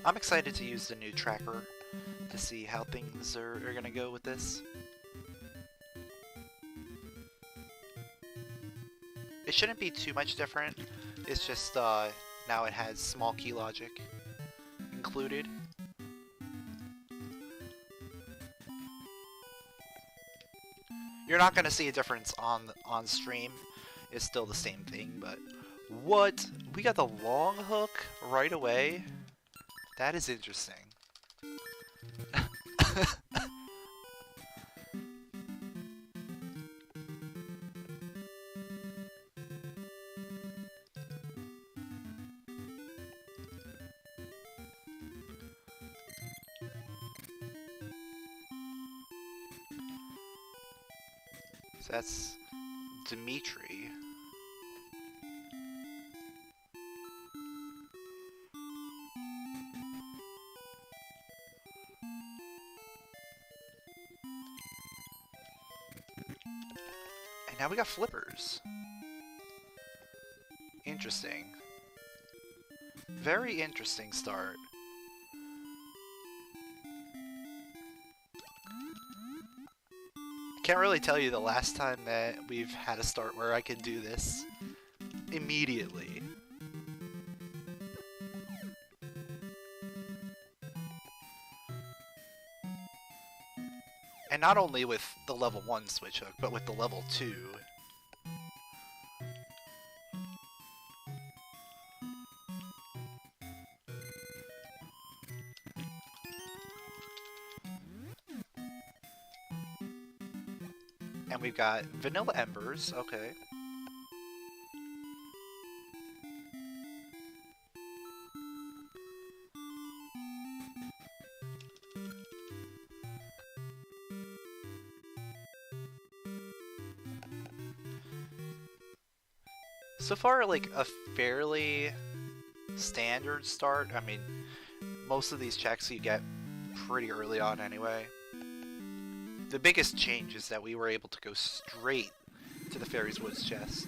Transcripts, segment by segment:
I'm excited to use the new tracker to see how things are gonna go with this. It shouldn't be too much different. It's just now it has small key logic included. You're not gonna see a difference on stream. It's still the same thing, but what? We got the long hook right away? That is interesting. So that's Dimitri. And now we got flippers. Interesting. Very interesting start. Can't really tell you the last time that we've had a start where I could do this immediately. And not only with the level 1 switch hook, but with the level 2. And we've got vanilla embers, okay. So far, like, a fairly standard start. I mean, most of these checks you get pretty early on anyway. The biggest change is that we were able to go straight to the Fairy's Woods chest.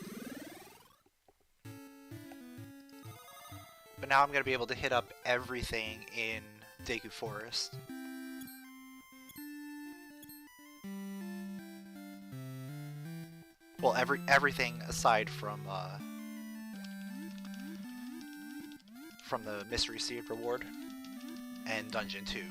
But now I'm going to be able to hit up everything in Deku Forest. Well, everything aside from the Mystery Seed reward and Dungeon 2.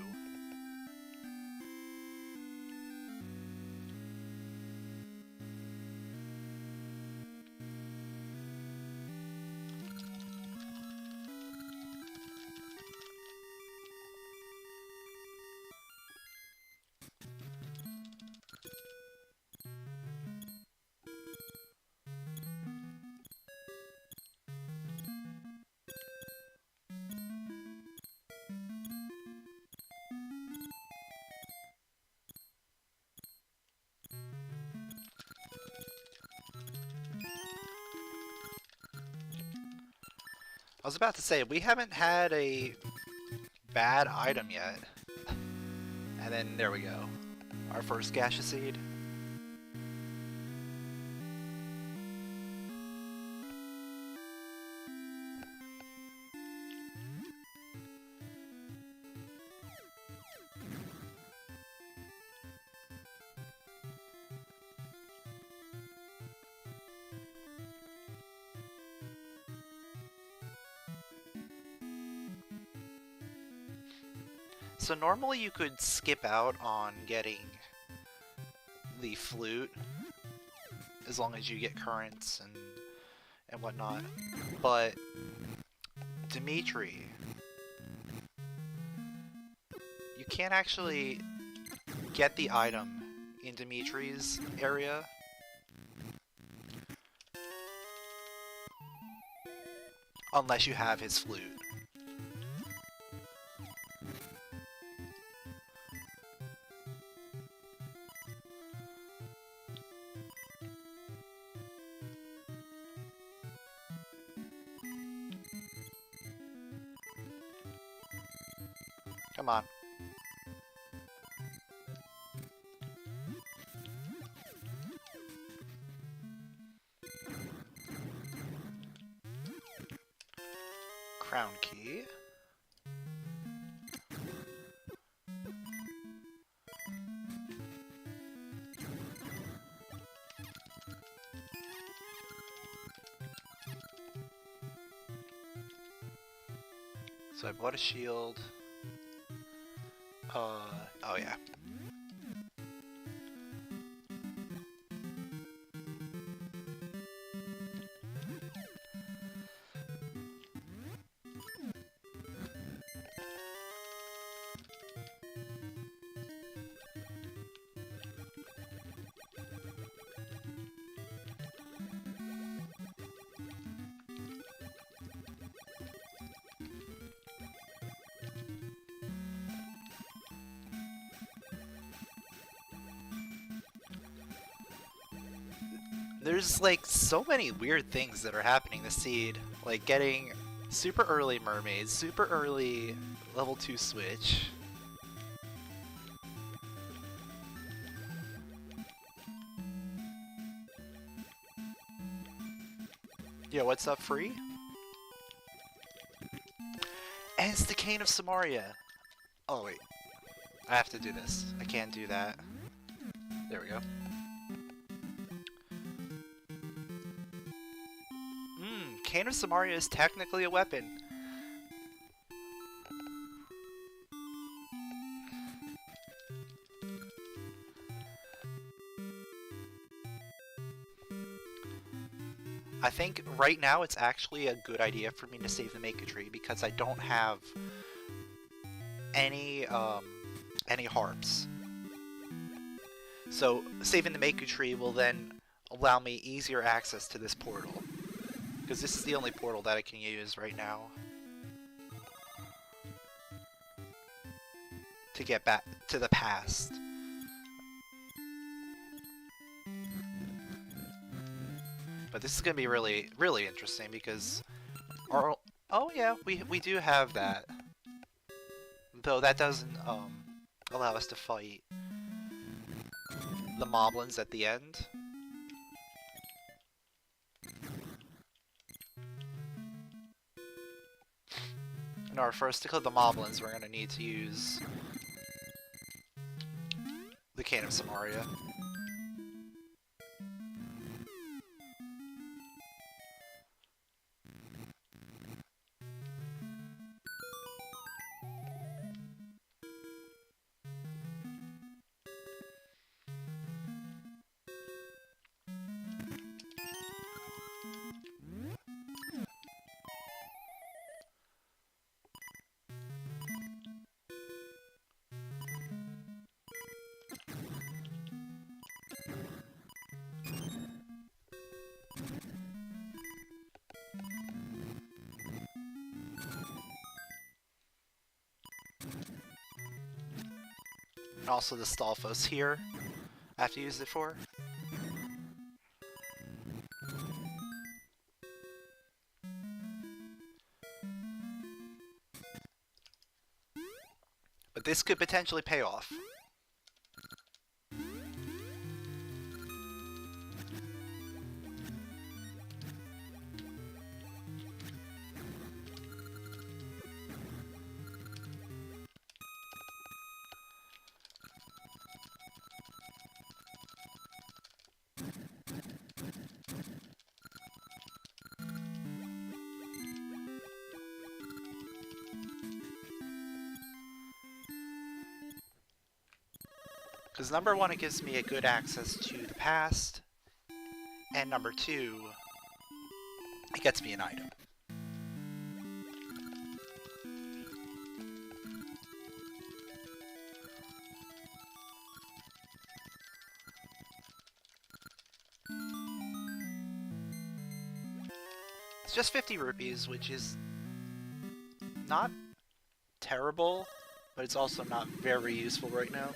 I was about to say, we haven't had a bad item yet. And then, there we go. Our first gasha seed. So normally you could skip out on getting the flute as long as you get currents and whatnot, but Dimitri, you can't actually get the item in Dimitri's area. Unless you have his flute. Come on. Crown key. So I bought a shield. Oh yeah. There's like so many weird things that are happening this seed. Like getting super early mermaids, super early level 2 switch. Yo, what's up, free? And it's the Cane of Samaria. Oh wait, I have to do this. I can't do that. There we go. Cane of Samaria is technically a weapon. I think right now it's actually a good idea for me to save the Make a Tree because I don't have any harps. So saving the Make a Tree will then allow me easier access to this portal. Because this is the only portal that I can use right now to get back to the past. But this is going to be really, really interesting because our... Oh yeah, we do have that. Though that doesn't allow us to fight the moblins at the end. In order for us to kill the moblins, we're going to need to use the Cane of Samaria. And also the Stalfos here, I have to use it for. But this could potentially pay off. Because number one, it gives me a good access to the past, and number two, it gets me an item. It's just 50 rupees, which is not terrible, but it's also not very useful right now.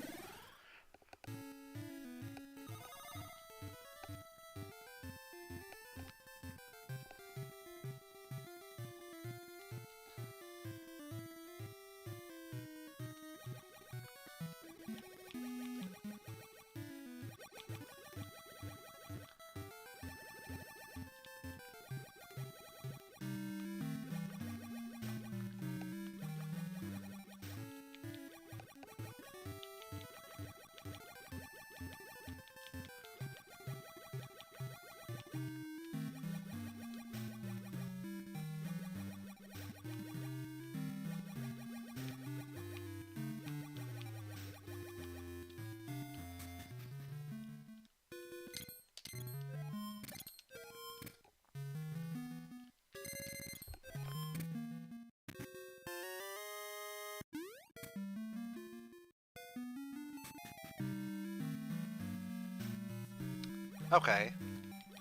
Okay.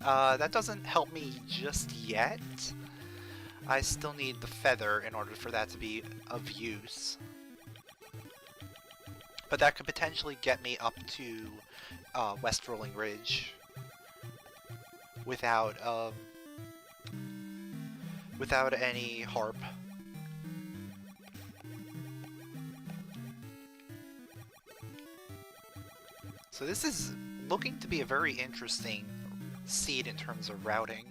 That doesn't help me just yet. I still need the feather in order for that to be of use. But that could potentially get me up to West Rolling Ridge without any harp. So this is looking to be a very interesting seed in terms of routing.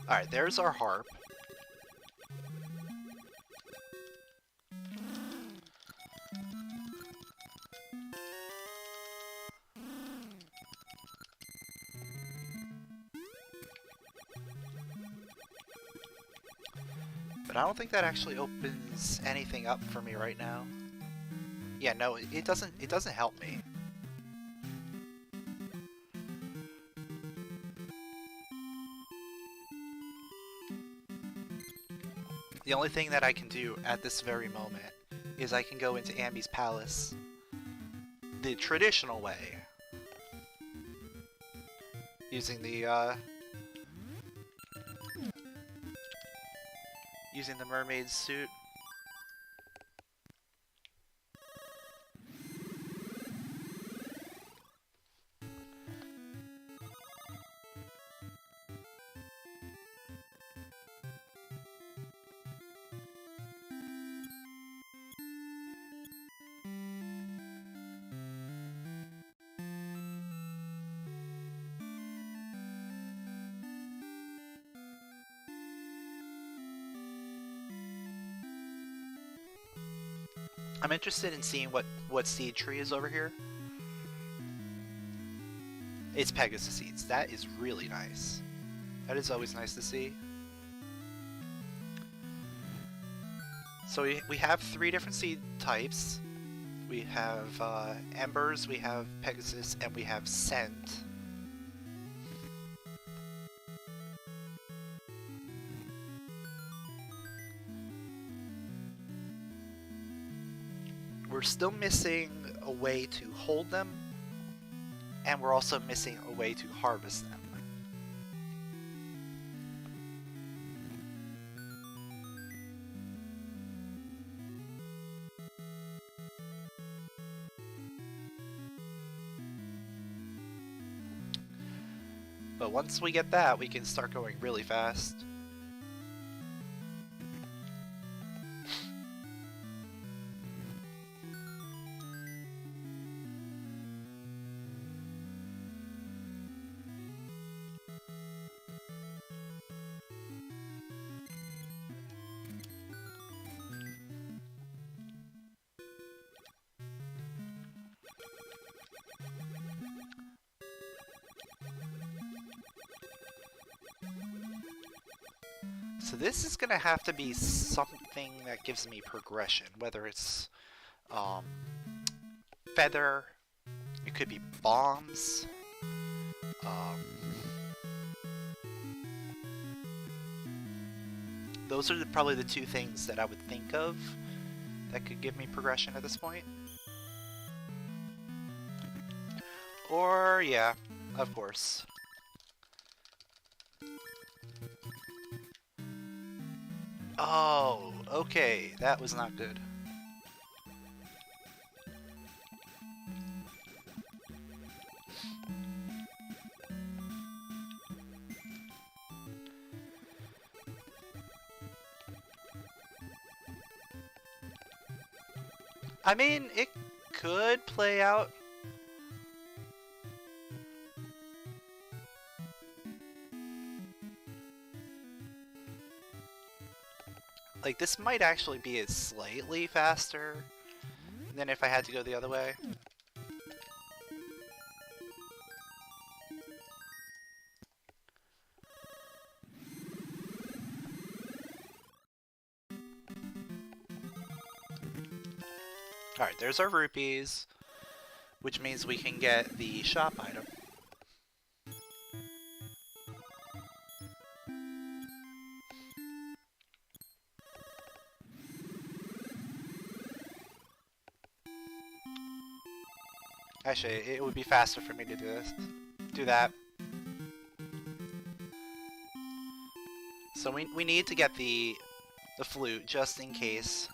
Alright, there's our harp. But I don't think that actually opens anything up for me right now. Yeah, no, it doesn't help me. The only thing that I can do at this very moment is I can go into Ambi's palace the traditional way. Using the mermaid suit. I'm interested in seeing what seed tree is over here. It's Pegasus seeds. That is really nice. That is always nice to see. So we have 3 different seed types. We have Embers, we have Pegasus, and we have Scent. We're still missing a way to hold them, and we're also missing a way to harvest them. But once we get that, we can start going really fast. So this is gonna have to be something that gives me progression, whether it's feather, it could be bombs, those are probably the 2 things that I would think of that could give me progression at this point. Or, yeah, of course. Oh, okay, that was not good. I mean, it could play out. Like, this might actually be slightly faster than if I had to go the other way. Alright, there's our rupees, which means we can get the shop item. Actually, it would be faster for me to do this. Do that. So we need to get the flute just in case.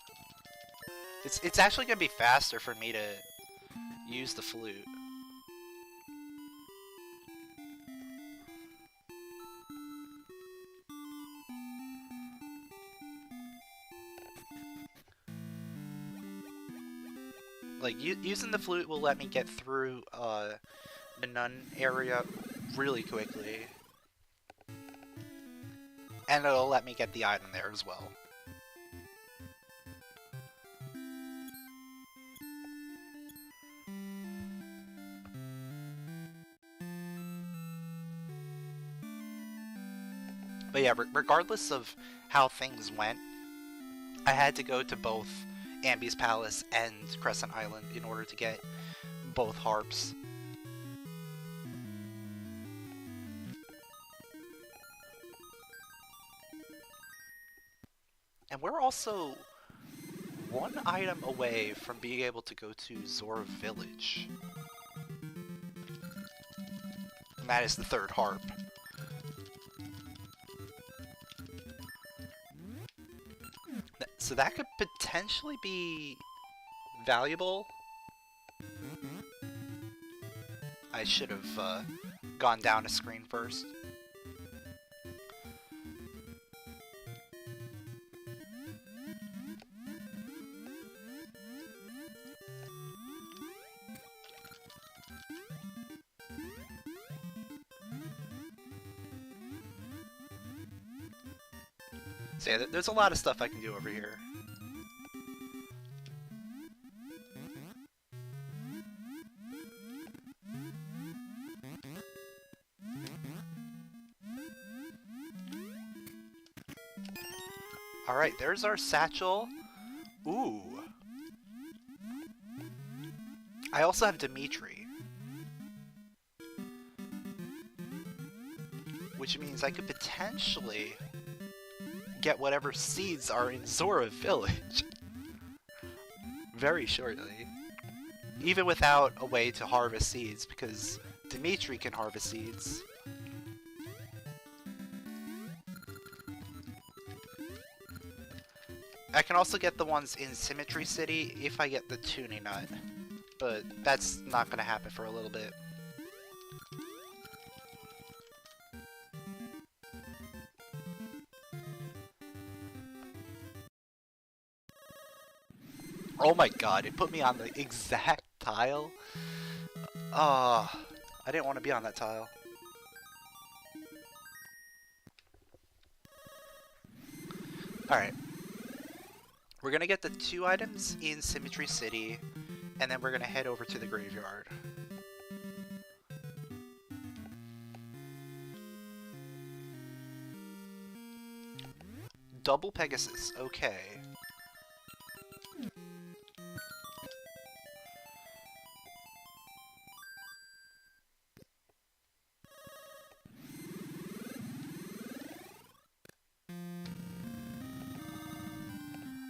It's actually gonna be faster for me to use the flute. Like using the flute will let me get through the nun area really quickly. And it'll let me get the item there as well. But yeah, regardless of how things went, I had to go to both Ambi's Palace and Crescent Island in order to get both harps. And we're also one item away from being able to go to Zora Village. And that is the third harp. So that could potentially be valuable. I should have gone down a screen first. So yeah, there's a lot of stuff I can do over here. Alright, there's our satchel. Ooh. I also have Dimitri. Which means I could potentially get whatever seeds are in Zora Village very shortly. Even without a way to harvest seeds, because Dimitri can harvest seeds. I can also get the ones in Symmetry City if I get the tuning nut, but that's not going to happen for a little bit. Oh my god, it put me on the exact tile. I didn't want to be on that tile. Alright. We're gonna get the 2 items in Symmetry City, and then we're gonna head over to the graveyard. Double Pegasus, okay.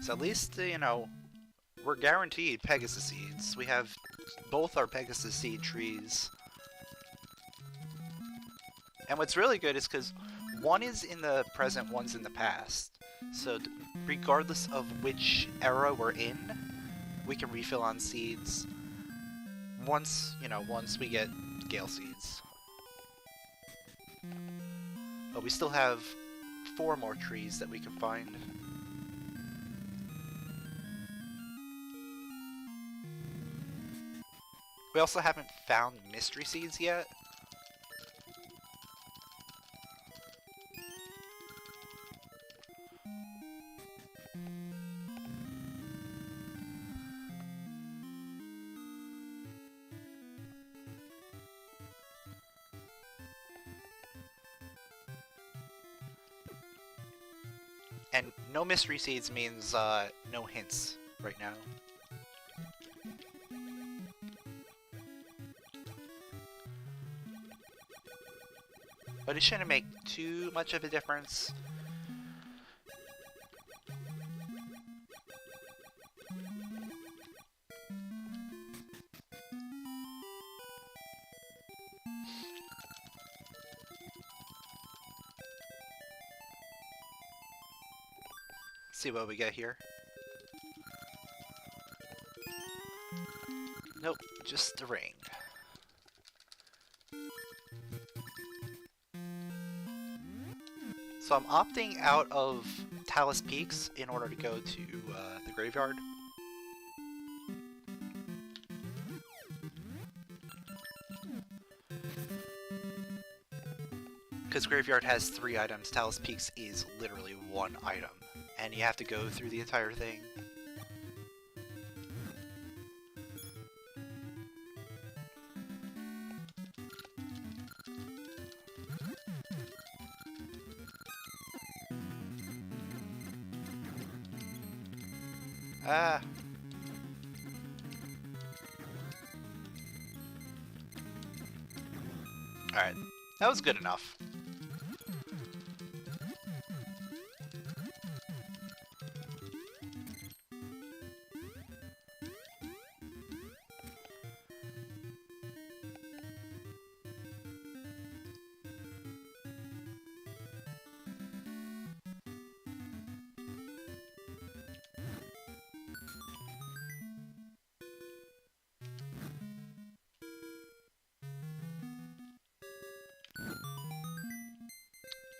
So at least, you know, we're guaranteed Pegasus seeds. We have both our Pegasus seed trees. And what's really good is because one is in the present, one's in the past. So regardless of which era we're in, we can refill on seeds once, you know, once we get Gale seeds. But we still have 4 more trees that we can find. We also haven't found mystery seeds yet. And no mystery seeds means no hints right now. But it shouldn't make too much of a difference. See what we get here. Nope, just a ring. So I'm opting out of Talus Peaks in order to go to the graveyard. Because graveyard has 3 items, Talus Peaks is literally 1 item. And you have to go through the entire thing. Ah. Alright, that was good enough.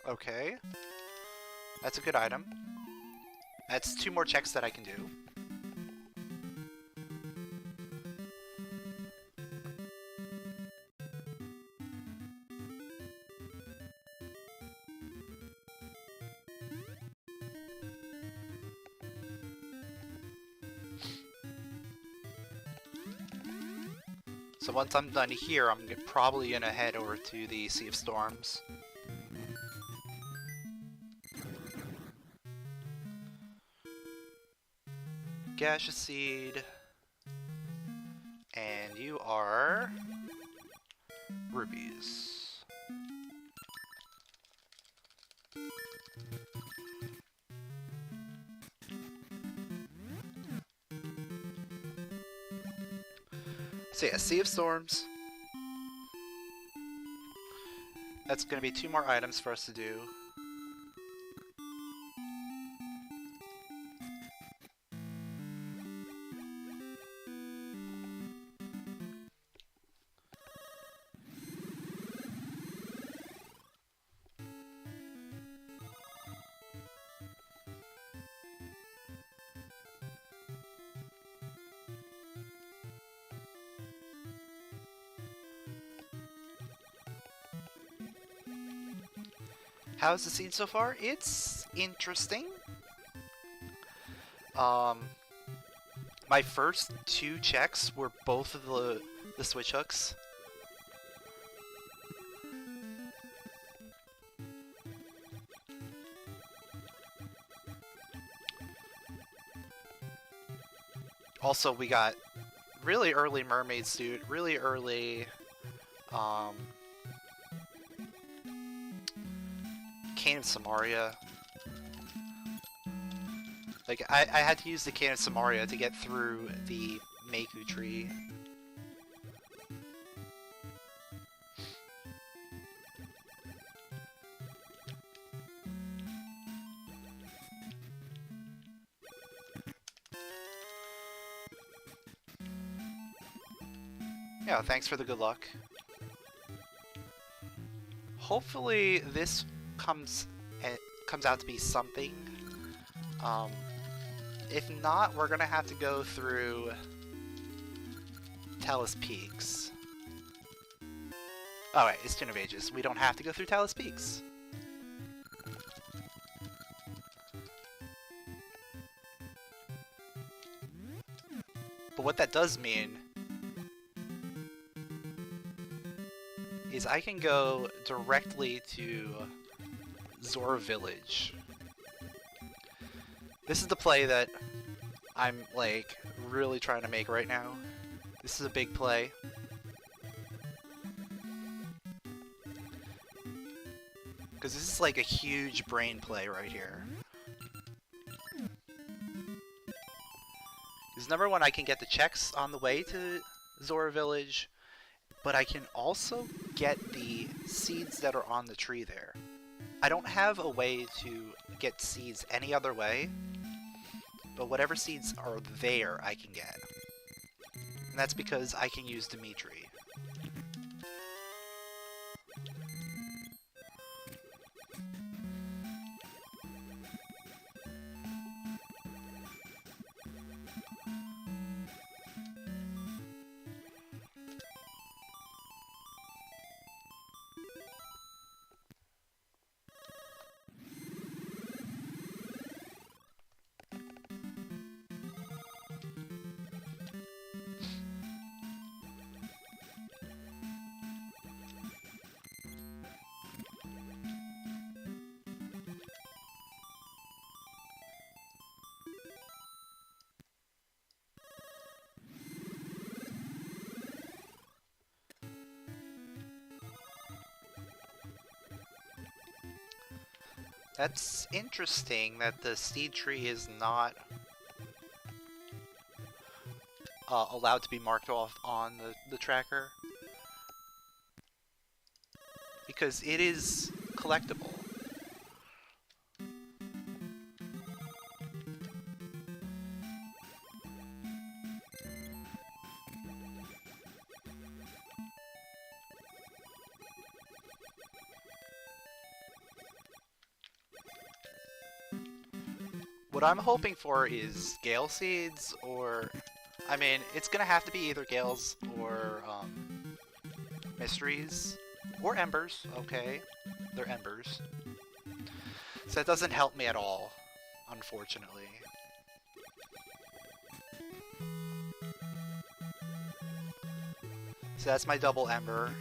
Okay. That's a good item. That's 2 more checks that I can do. So once I'm done here, I'm probably gonna head over to the Sea of Storms. Gasha Seed. And you are... rubies. So yeah, Sea of Storms. That's going to be 2 more items for us to do. How's the scene so far? It's interesting. My first 2 checks were both of the switch hooks. Also, we got really early mermaid suit, really early Cane of Samaria. Like, I had to use the Cane of Samaria to get through the Maku tree. Yeah, thanks for the good luck. Hopefully this comes out to be something. If not, we're gonna have to go through Talus Peaks. Oh wait, it's Tune of Ages. We don't have to go through Talus Peaks. But what that does mean is I can go directly to Zora Village. This is the play that I'm, like, really trying to make right now. This is a big play. Because this is like a huge brain play right here. Because number one, I can get the checks on the way to Zora Village, but I can also get the seeds that are on the tree there. I don't have a way to get seeds any other way, but whatever seeds are there, I can get. And that's because I can use Dimitri. That's interesting that the seed tree is not allowed to be marked off on the tracker. Because it is collectible. What I'm hoping for is Gale Seeds, or... I mean, it's gonna have to be either Gales or Mysteries. Or Embers, okay. They're Embers. So that doesn't help me at all, unfortunately. So that's my double Ember.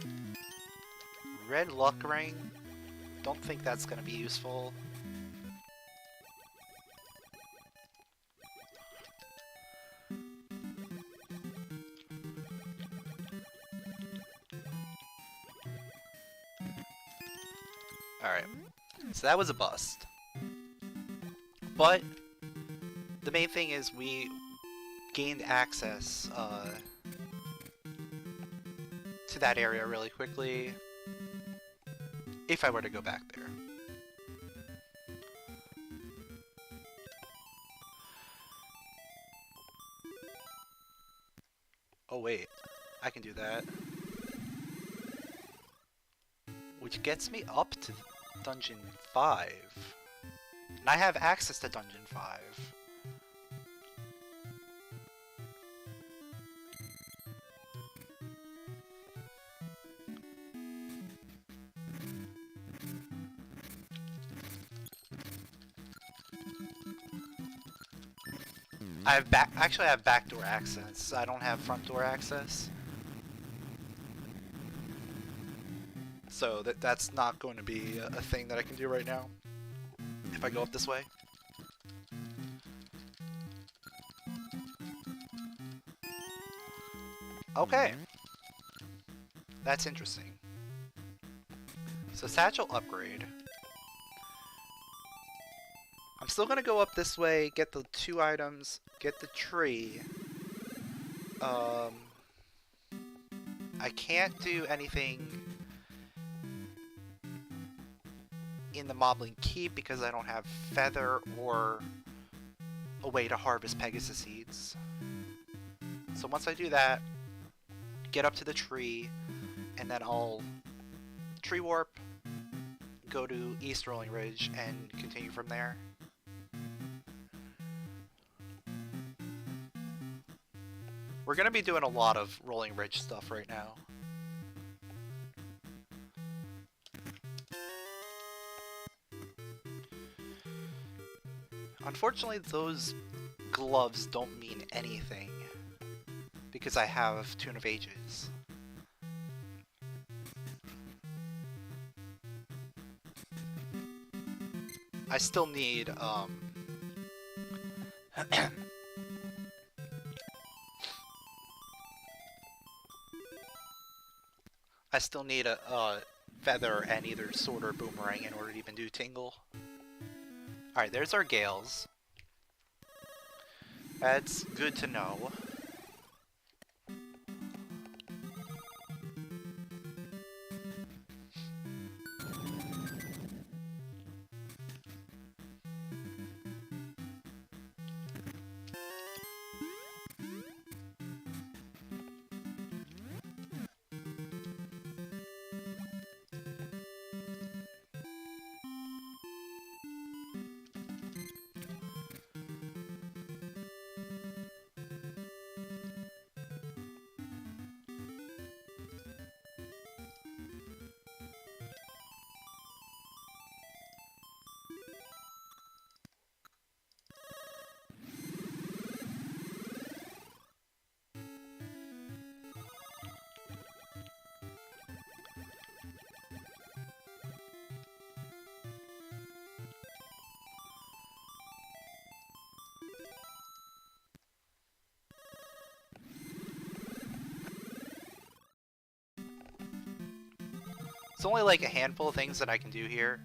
Red Luck Ring. Don't think that's gonna be useful. Alright, so that was a bust. But the main thing is we gained access to that area really quickly if I were to go back there. Oh wait, I can do that. Which gets me up to Dungeon 5. And I have access to Dungeon 5. I have actually I have backdoor access. I don't have front door access. So that's not going to be a thing that I can do right now if I go up this way. Okay. That's interesting. So satchel upgrade. I'm still gonna go up this way, get the 2 items, get the tree. I can't do anything in the Moblin Keep because I don't have feather or a way to harvest Pegasus seeds. So once I do that, get up to the tree, and then I'll tree warp, go to East Rolling Ridge, and continue from there. We're gonna be doing a lot of Rolling Ridge stuff right now. Unfortunately, those gloves don't mean anything because I have Tune of Ages. I still need, I still need a feather and either sword or boomerang in order to even do Tingle. Alright, there's our Gales. That's good to know. It's only like a handful of things that I can do here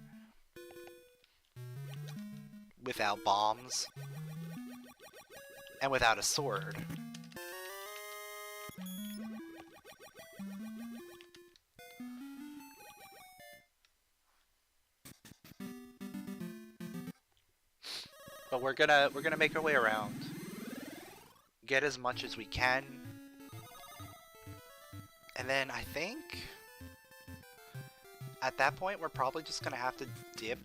without bombs and without a sword. But we're gonna make our way around. Get as much as we can. And then I think at that point we're probably just gonna have to dip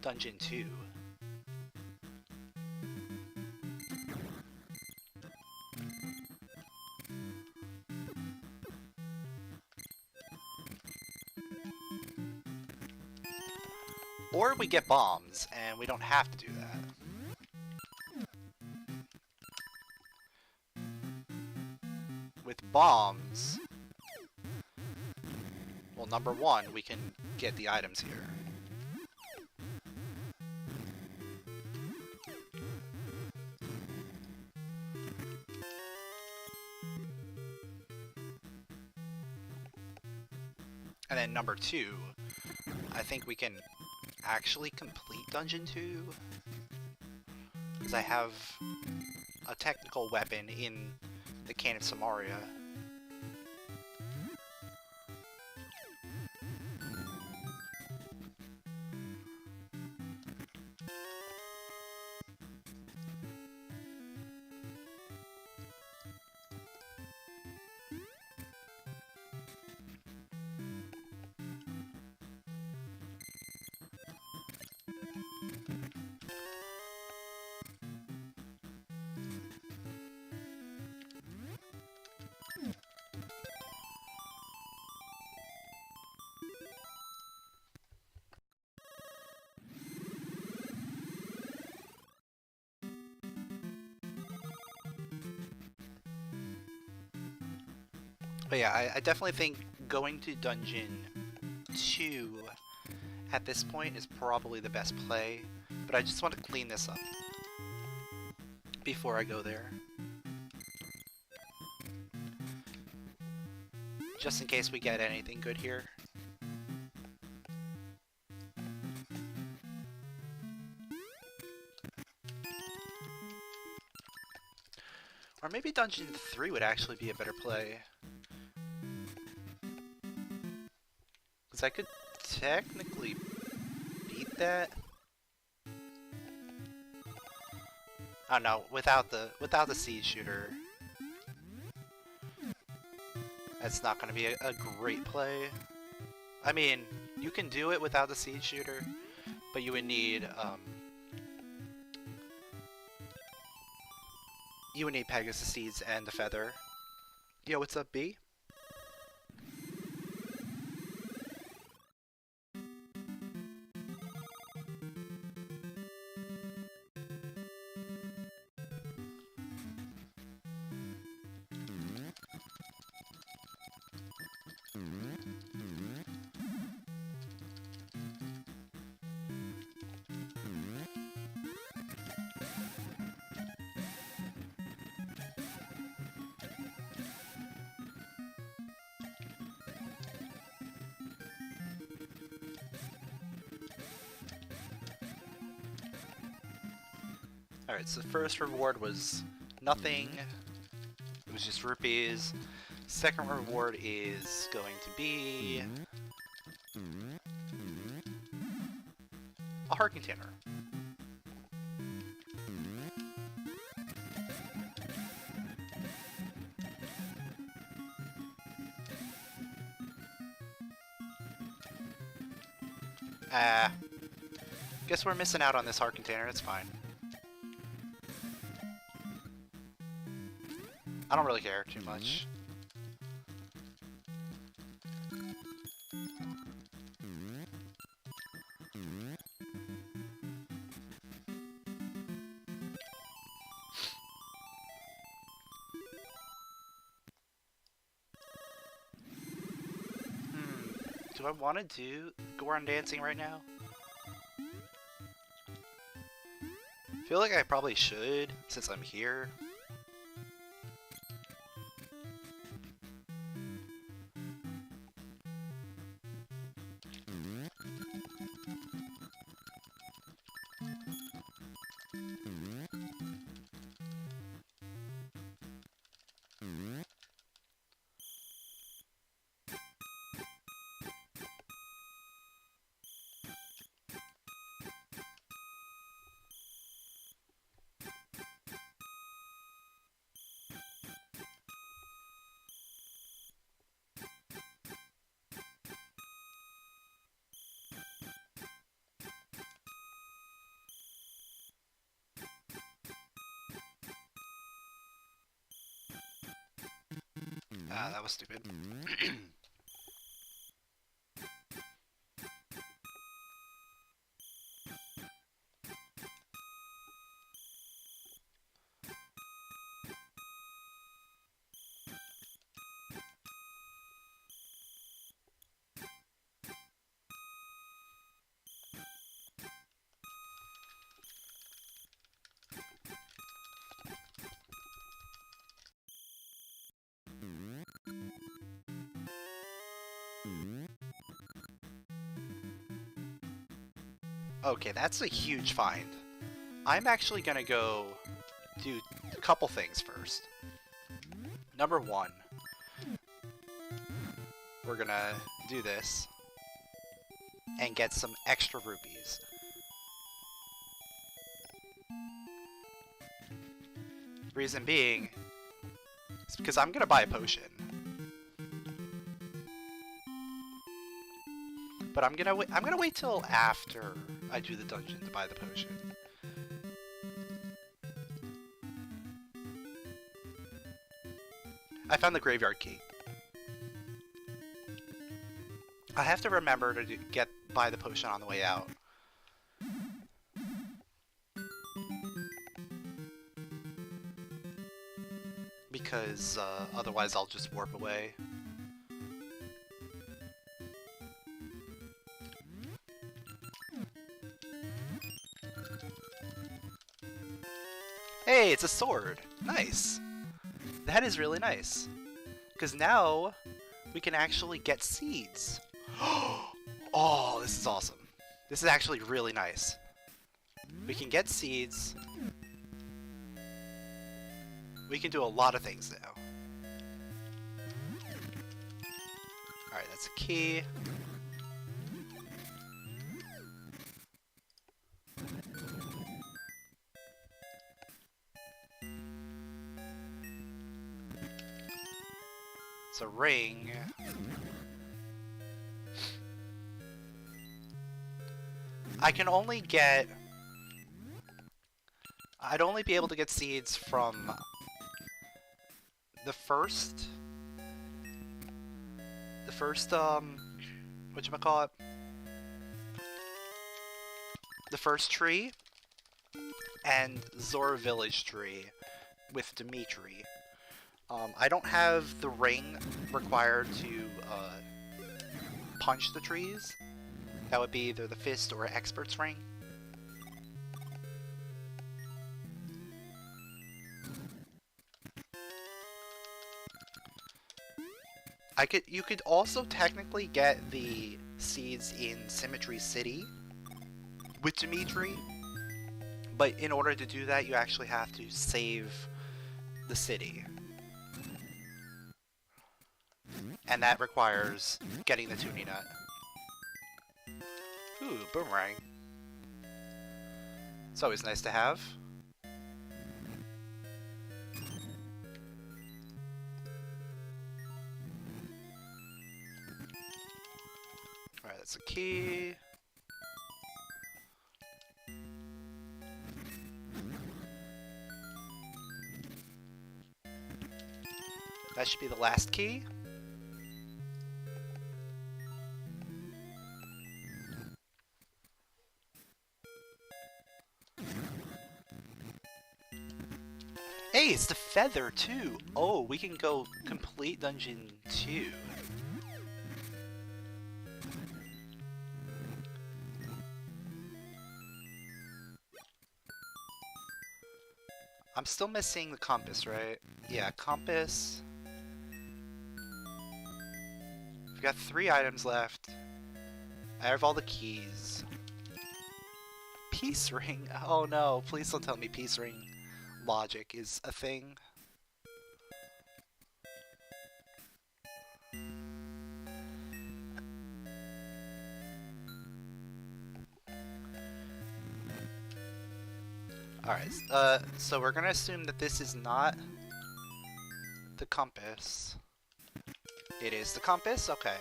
Dungeon 2. Or we get bombs, and we don't have to do that. With bombs, well, number one, we can get the items here. And then number two, I think we can actually complete Dungeon 2, because I have a technical weapon in the Cane of Samaria. But yeah, I definitely think going to Dungeon 2 at this point is probably the best play, but I just want to clean this up before I go there. Just in case we get anything good here. Or maybe Dungeon 3 would actually be a better play. Because I could technically beat that. Oh no, without the siege shooter. That's not going to be a great play. I mean, you can do it without the siege shooter, but you would need Pegasus seeds and the feather. Yo, what's up, B? Alright, so the first reward was nothing. It was just rupees. Second reward is going to be a heart container. Guess we're missing out on this heart container, it's fine. I don't really care too much. Do I want to do Goron dancing right now? I feel like I probably should, since I'm here. Ah, that was stupid. Okay, that's a huge find. I'm actually gonna go do a couple things first. Number one, we're gonna do this and get some extra rupees. Reason being is because I'm gonna buy a potion. But I'm gonna wait till after I do the dungeon to buy the potion. I found the graveyard key. I have to remember to buy the potion on the way out. Because otherwise I'll just warp away. Hey, it's a sword! Nice! That is really nice. Because now we can actually get seeds. Oh, this is awesome. This is actually really nice. We can get seeds. We can do a lot of things now. Alright, that's a key. It's a ring. I'd only be able to get seeds from the first whatchamacallit? The first tree and Zora Village tree with Dimitri. I don't have the ring required to punch the trees. That would be either the fist or expert's ring. You could also technically get the seeds in Symmetry City with Dimitri, but in order to do that, you actually have to save the city. And that requires getting the tuning nut. Ooh, boomerang. It's always nice to have. Alright, that's a key. That should be the last key. Hey, it's the feather too! Oh, we can go complete dungeon 2. I'm still missing the compass, right? Yeah, compass. We've got 3 items left. I have all the keys. Peace ring? Oh no, please don't tell me peace ring logic is a thing. Alright, so we're gonna assume that this is not the compass. It is the compass? Okay.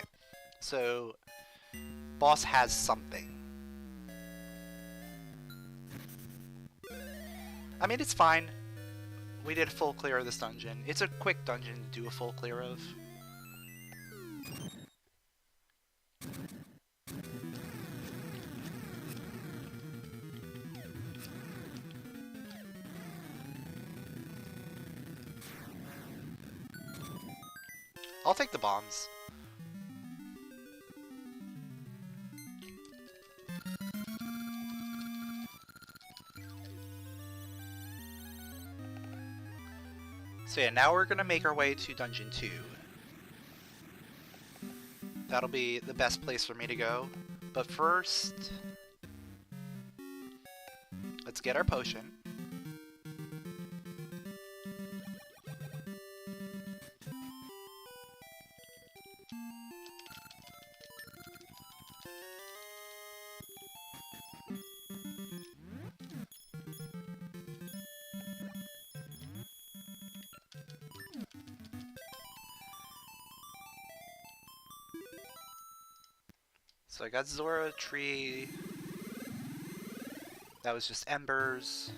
So, boss has something. I mean, it's fine. we did a full clear of this dungeon. It's a quick dungeon to do a full clear of. I'll take the bombs. So yeah, now we're gonna make our way to Dungeon 2. That'll be the best place for me to go. But first, let's get our potion. So I got Zora tree. That was just embers.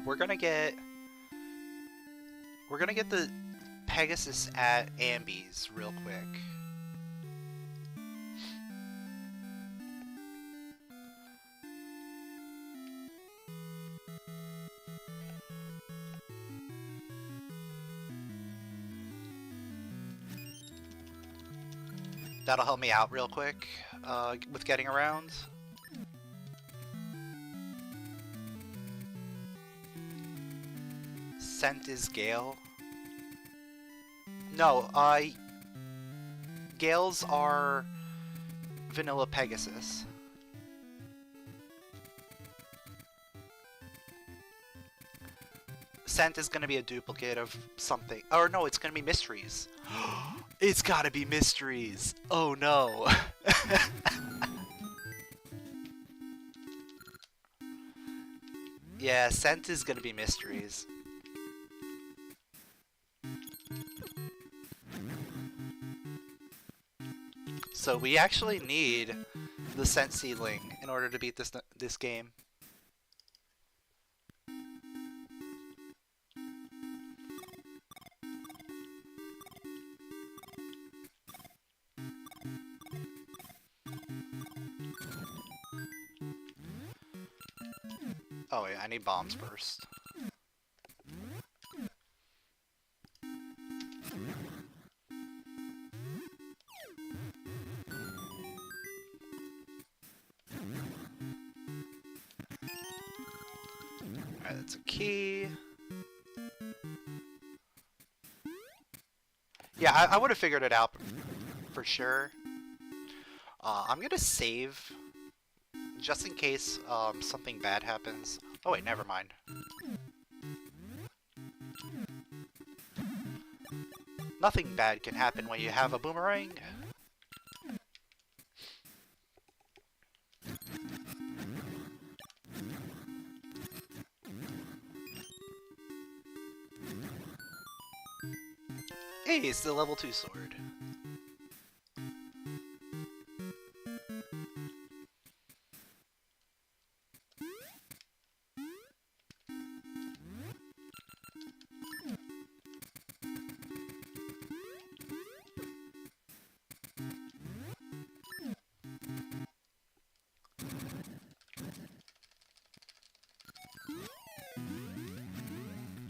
We're gonna get the Pegasus at Ambi's real quick. That'll help me out real quick with getting around. Scent is Gale. No, Gales are vanilla Pegasus. Scent is gonna be a duplicate of something. Or no, it's gonna be Mysteries. It's gotta be Mysteries! Oh no! Yeah, Scent is gonna be Mysteries. So we actually need the Scent Seedling in order to beat this game. Oh yeah, I need bombs first. Alright, that's a key. Yeah, I would have figured it out for sure. I'm gonna save just in case something bad happens. Oh wait, never mind. Nothing bad can happen when you have a boomerang. Hey, it's the level 2 sword.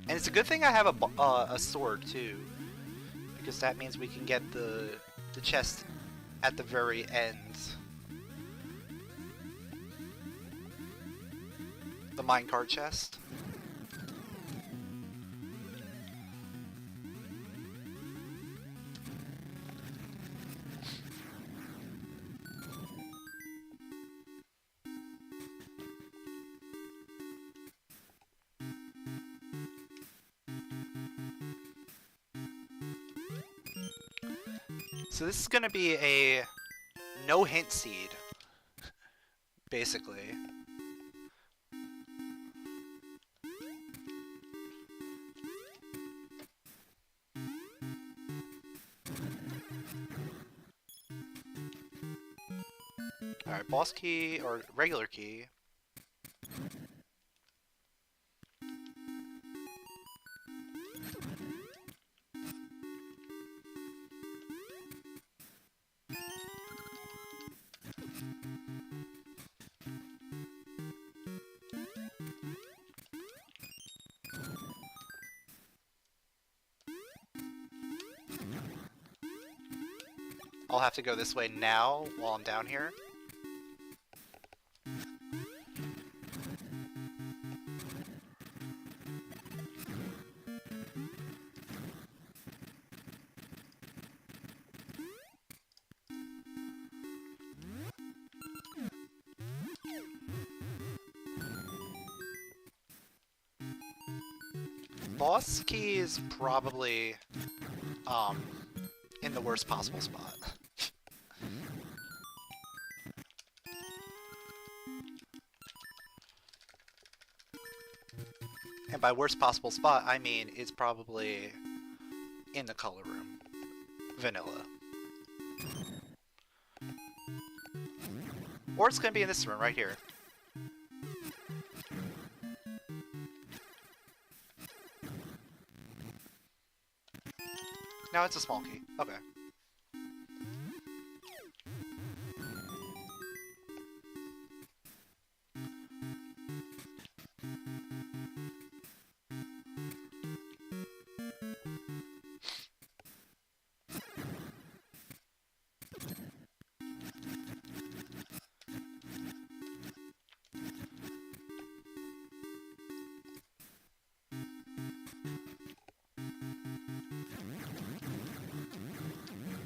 And it's a good thing I have a sword too, because that means we can get the chest at the very end. The minecart chest. So this is gonna be a no hint seed, basically. Alright, boss key or regular key. I'll have to go this way now while I'm down here. Boss key is probably in the worst possible spot. And by worst possible spot, I mean it's probably in the color room. Vanilla. Or it's gonna be in this room right here. No, it's a small key. Okay.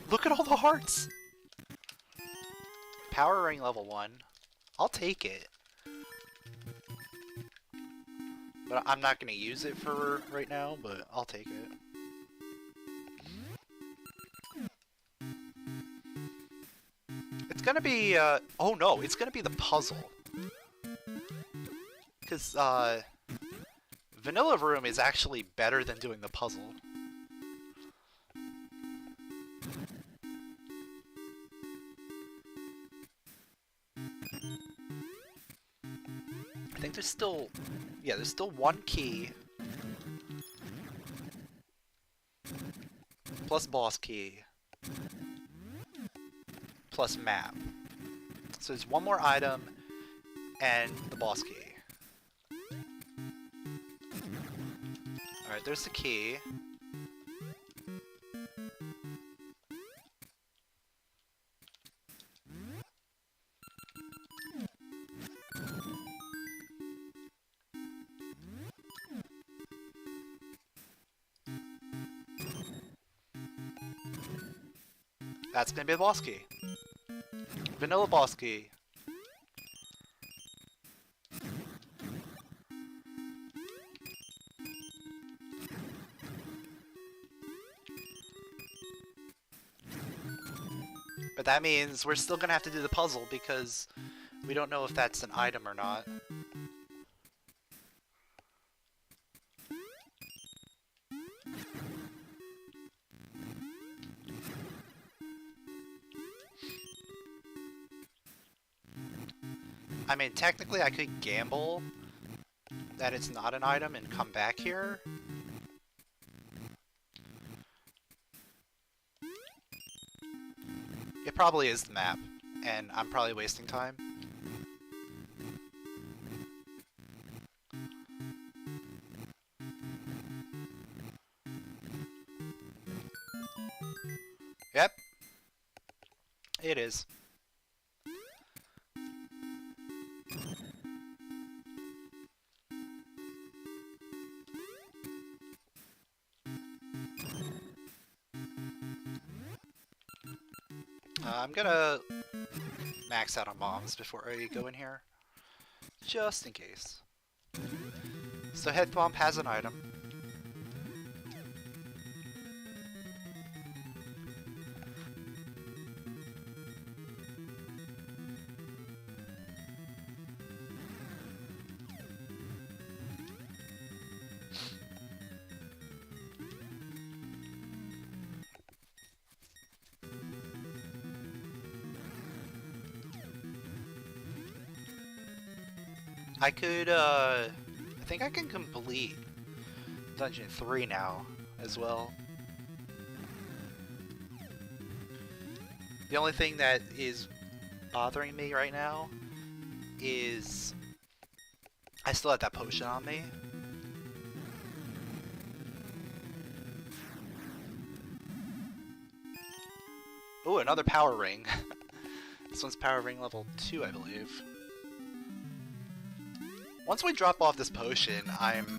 Look at all the hearts! Power ring level 1. I'll take it. But I'm not going to use it for right now, but I'll take it. It's going to be, oh no, it's going to be the puzzle. Because, Vanilla Room is actually better than doing the puzzle. I think there's still, yeah, there's still one key. Plus boss key. Plus map. So there's one more item and the boss key. Alright, there's the key. That's gonna be the boss key. Vanilla boss key. But that means we're still gonna have to do the puzzle because we don't know if that's an item or not. I mean, technically I could gamble that it's not an item and come back here. It probably is the map, and I'm probably wasting time. Yep. It is. I'm gonna max out on bombs before I go in here, just in case. So head bomb has an item. I could, I think I can complete Dungeon 3 now, as well. The only thing that is bothering me right now is I still have that potion on me. Ooh, another power ring. This one's power ring level 2, I believe. Once we drop off this potion, I'm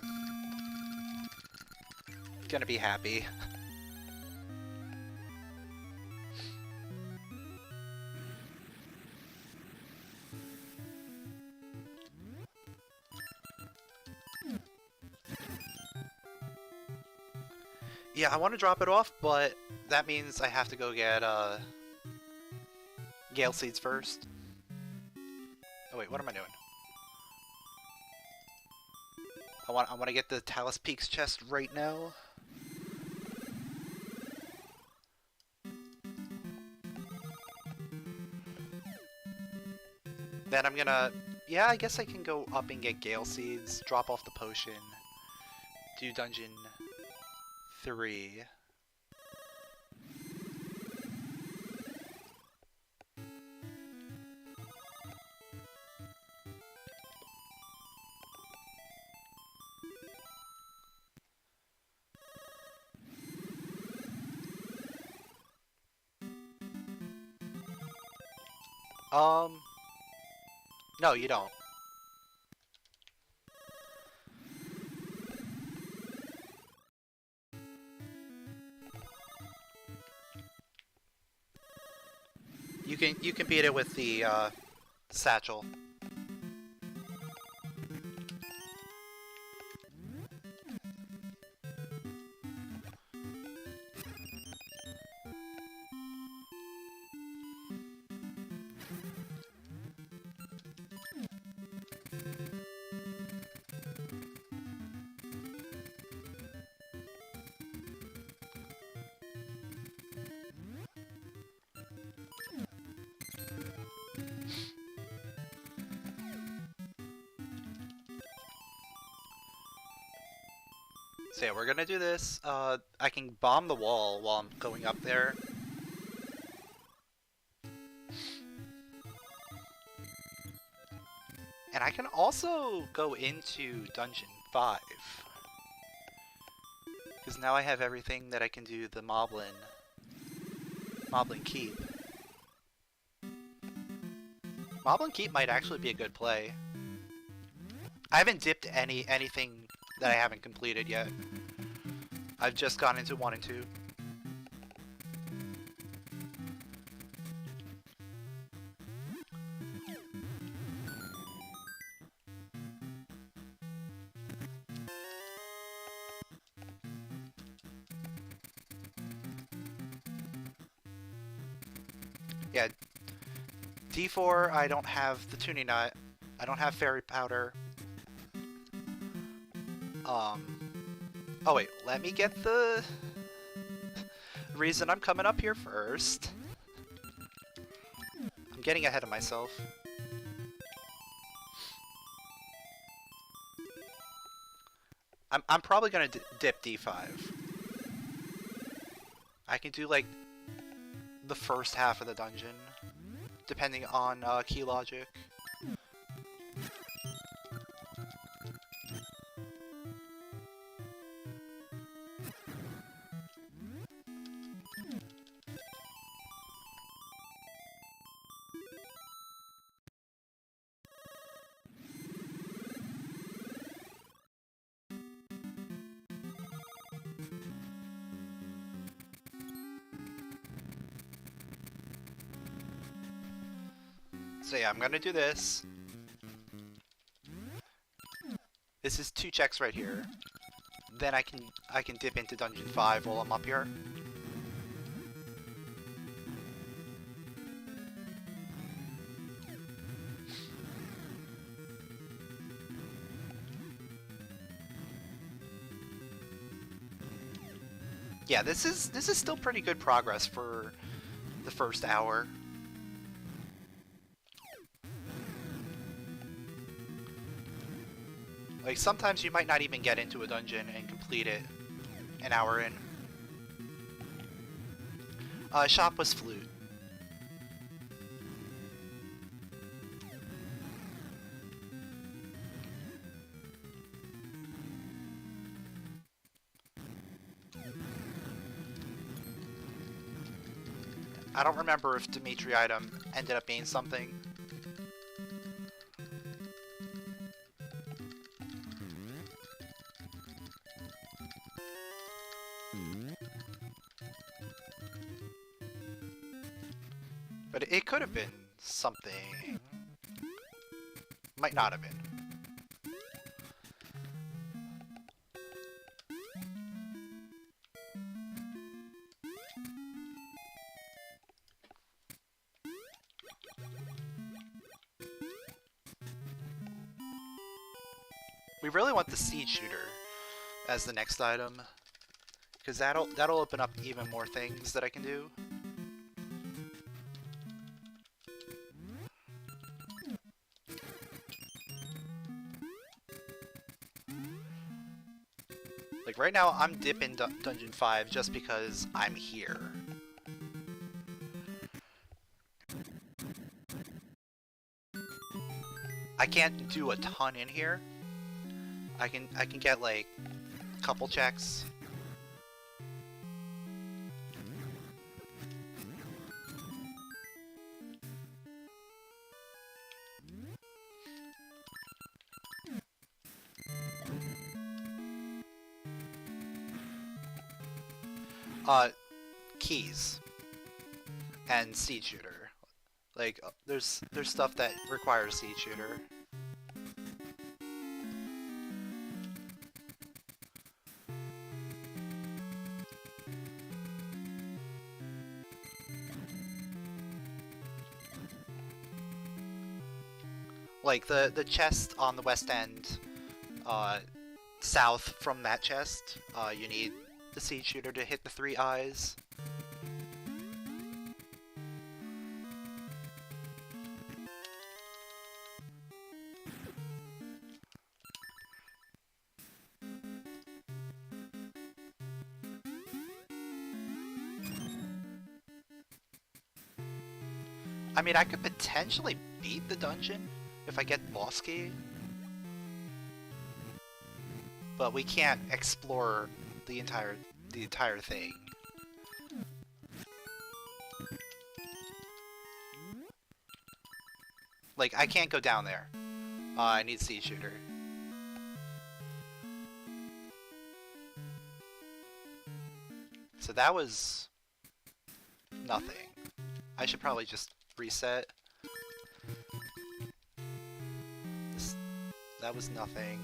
gonna be happy. Yeah, I want to drop it off, but that means I have to go get Gale Seeds first. Oh wait, what am I doing? I want to get the Talus Peaks chest right now. Then I'm gonna... Yeah, I guess I can go up and get Gale Seeds, drop off the potion, do Dungeon 3. No, you don't. You can beat it with the satchel. So yeah, we're gonna do this. I can bomb the wall while I'm going up there. And I can also go into Dungeon 5. Because now I have everything that I can do the Moblin Keep. Moblin Keep might actually be a good play. I haven't dipped anything that I haven't completed yet. I've just gone into 1 and 2. Yeah, D4, I don't have the tuning nut. I don't have fairy powder. Oh wait, let me get the reason I'm coming up here first. I'm getting ahead of myself. I'm probably gonna dip D5. I can do like the first half of the dungeon, depending on key logic. So yeah, I'm gonna do this. This is 2 checks right here. Then I can dip into Dungeon 5 while I'm up here. Yeah, this is still pretty good progress for the first hour. Like, sometimes you might not even get into a dungeon and complete it an hour in. Shop was flute. I don't remember if Dimitri item ended up being something. But it could have been something. Might not have been. We really want the seed shooter as the next item, because that'll open up even more things that I can do. Like right now, I'm dipping Dungeon 5 just because I'm here. I can't do a ton in here. I can get like a couple checks. Keys and seed shooter. Like there's stuff that requires seed shooter. Like the chest on the west end, south from that chest, you need the seed shooter to hit the 3 eyes. I mean, I could potentially beat the dungeon if I get boss key, but we can't explore the entire thing. Like, I can't go down there. I need seed shooter. So that was nothing. I should probably just reset. That was nothing.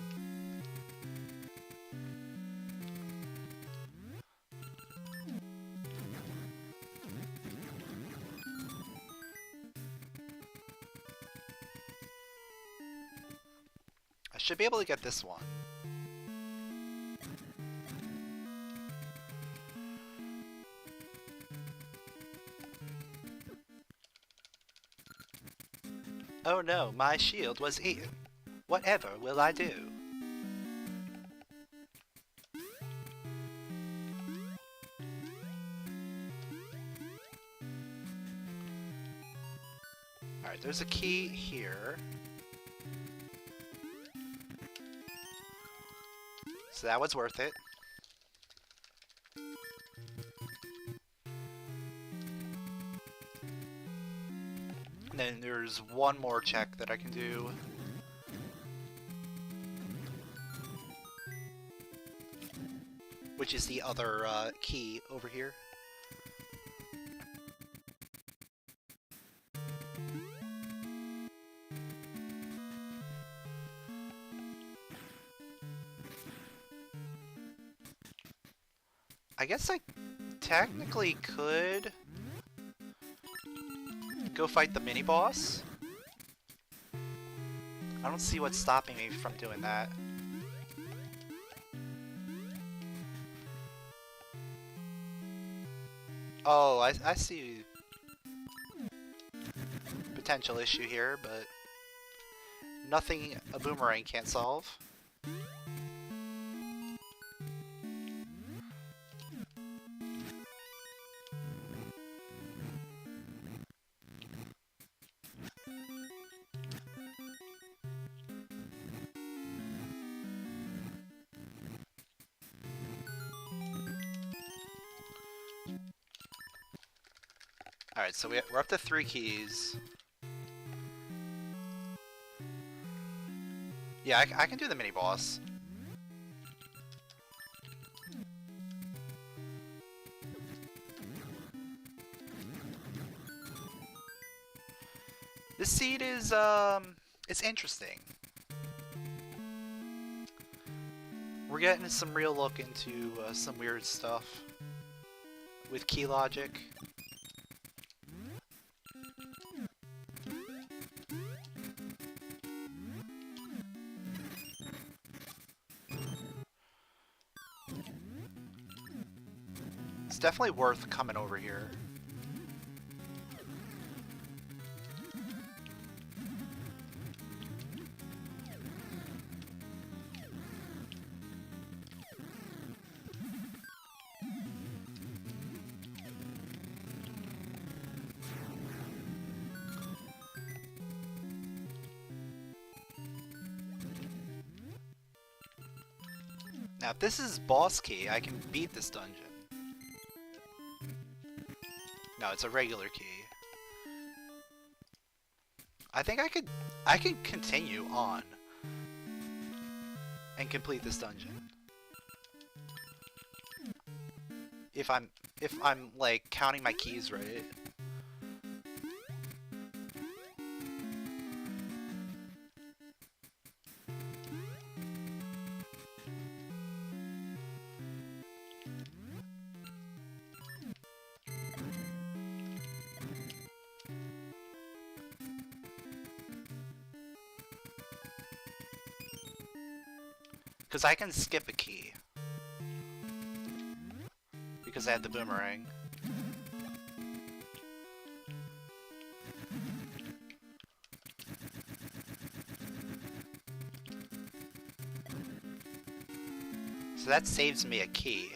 I should be able to get this one. Oh no, my shield was eaten. Whatever will I do? Alright, there's a key here. So that was worth it. And then there's one more check that I can do. Which is the other key over here. I guess I technically could go fight the mini-boss. I don't see what's stopping me from doing that. Oh, I see potential issue here, but nothing a boomerang can't solve. Alright, so we're up to 3 keys. Yeah, I can do the mini-boss. This seed is, it's interesting. We're getting some real look into some weird stuff with key logic. It's definitely worth coming over here. Now, if this is boss key, I can beat this dungeon. No, it's a regular key. I think I could continue on and complete this dungeon. If I'm like counting my keys right. Because I can skip a key. Because I had the boomerang. So that saves me a key.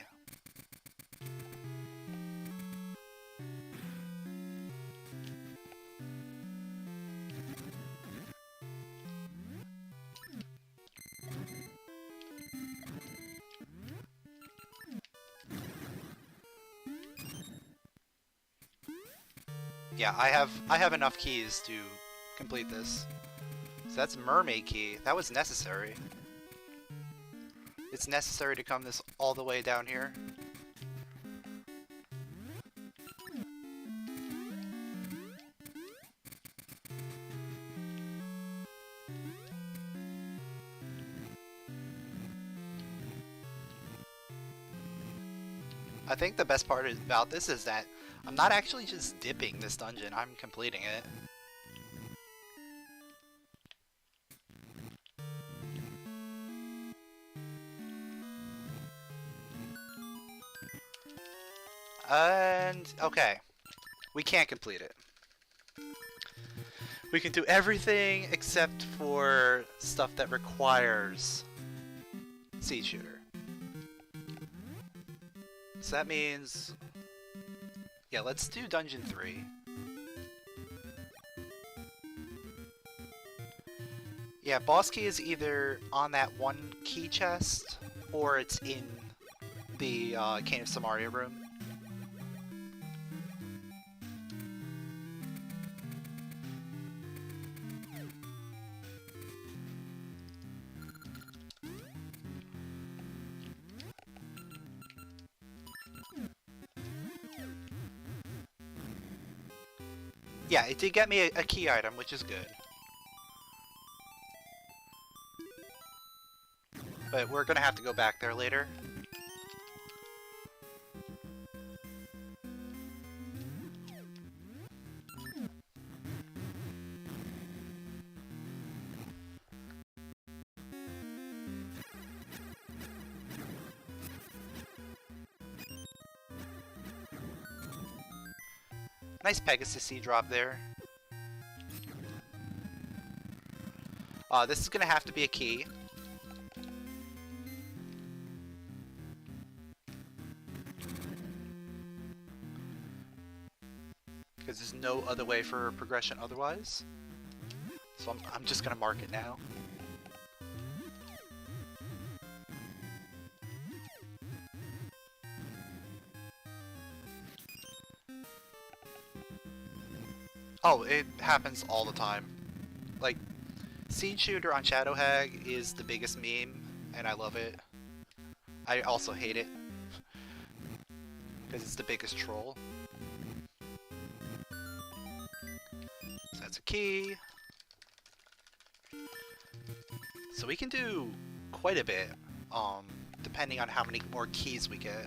Yeah, I have enough keys to complete this. So that's mermaid key. That was necessary. It's necessary to come this all the way down here. I think the best part about this is that I'm not actually just dipping this dungeon, I'm completing it. And, okay. We can't complete it. We can do everything except for stuff that requires Seed Shooter. So that means... yeah, let's do Dungeon 3. Yeah, boss key is either on that one key chest, or it's in the Cane of Samaria room. Yeah, it did get me a key item, which is good. But we're gonna have to go back there later. Nice Pegasus Sea drop there. This is gonna have to be a key. Because there's no other way for progression otherwise. So I'm just gonna mark it now. Oh, it happens all the time. Like, Seed Shooter on Shadow Hag is the biggest meme, and I love it. I also hate it, because it's the biggest troll. So that's a key. So we can do quite a bit, depending on how many more keys we get.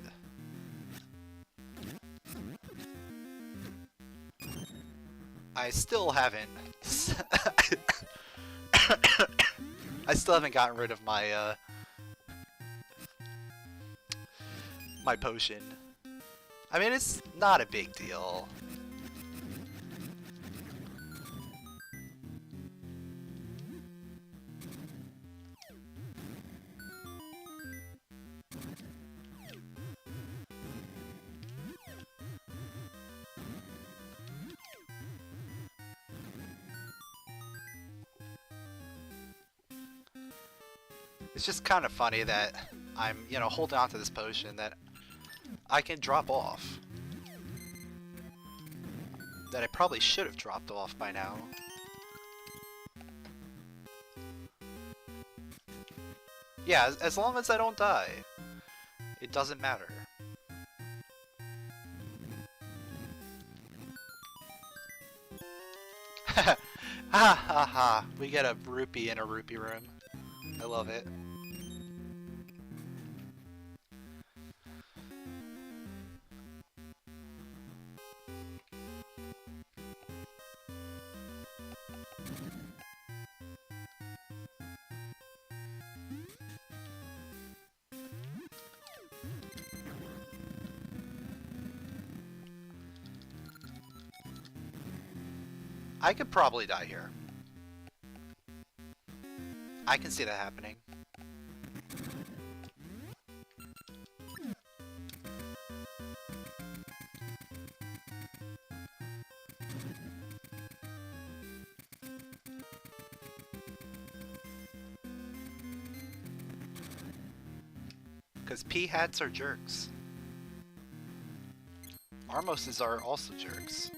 I still haven't... I still haven't gotten rid of my, my potion. I mean, it's not a big deal. It's just kind of funny that I'm, you know, holding on to this potion that I can drop off. That I probably should have dropped off by now. Yeah, as long as I don't die, it doesn't matter. Ha ha ha, we get a rupee in a rupee room. I love it. I could probably die here. I can see that happening. Because P-hats are jerks. Armoses are also jerks.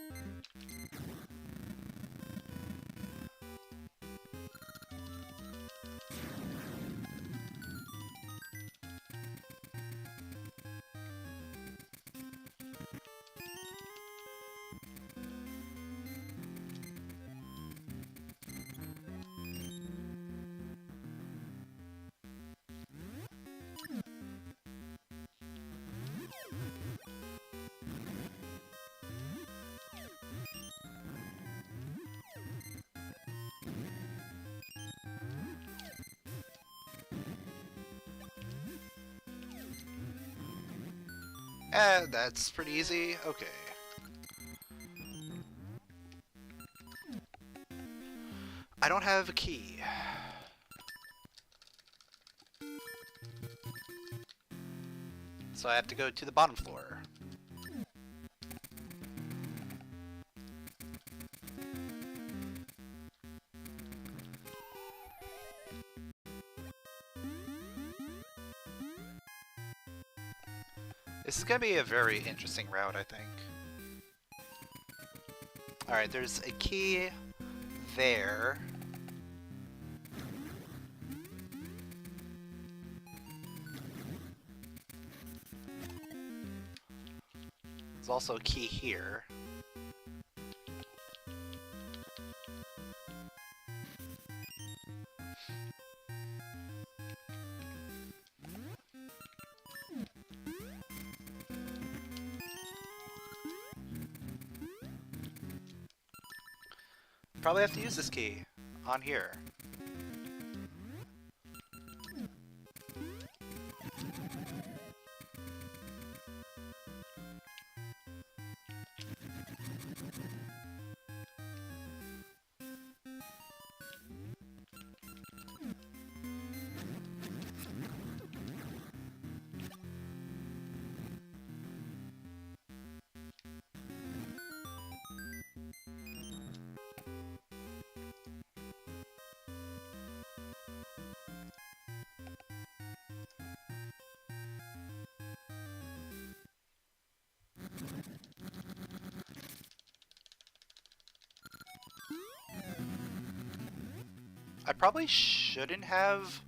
That's pretty easy. Okay. I don't have a key. So I have to go to the bottom floor. This is gonna be a very interesting route, I think. Alright, there's a key there. There's also a key here. Probably have to use this key on here. I probably shouldn't have.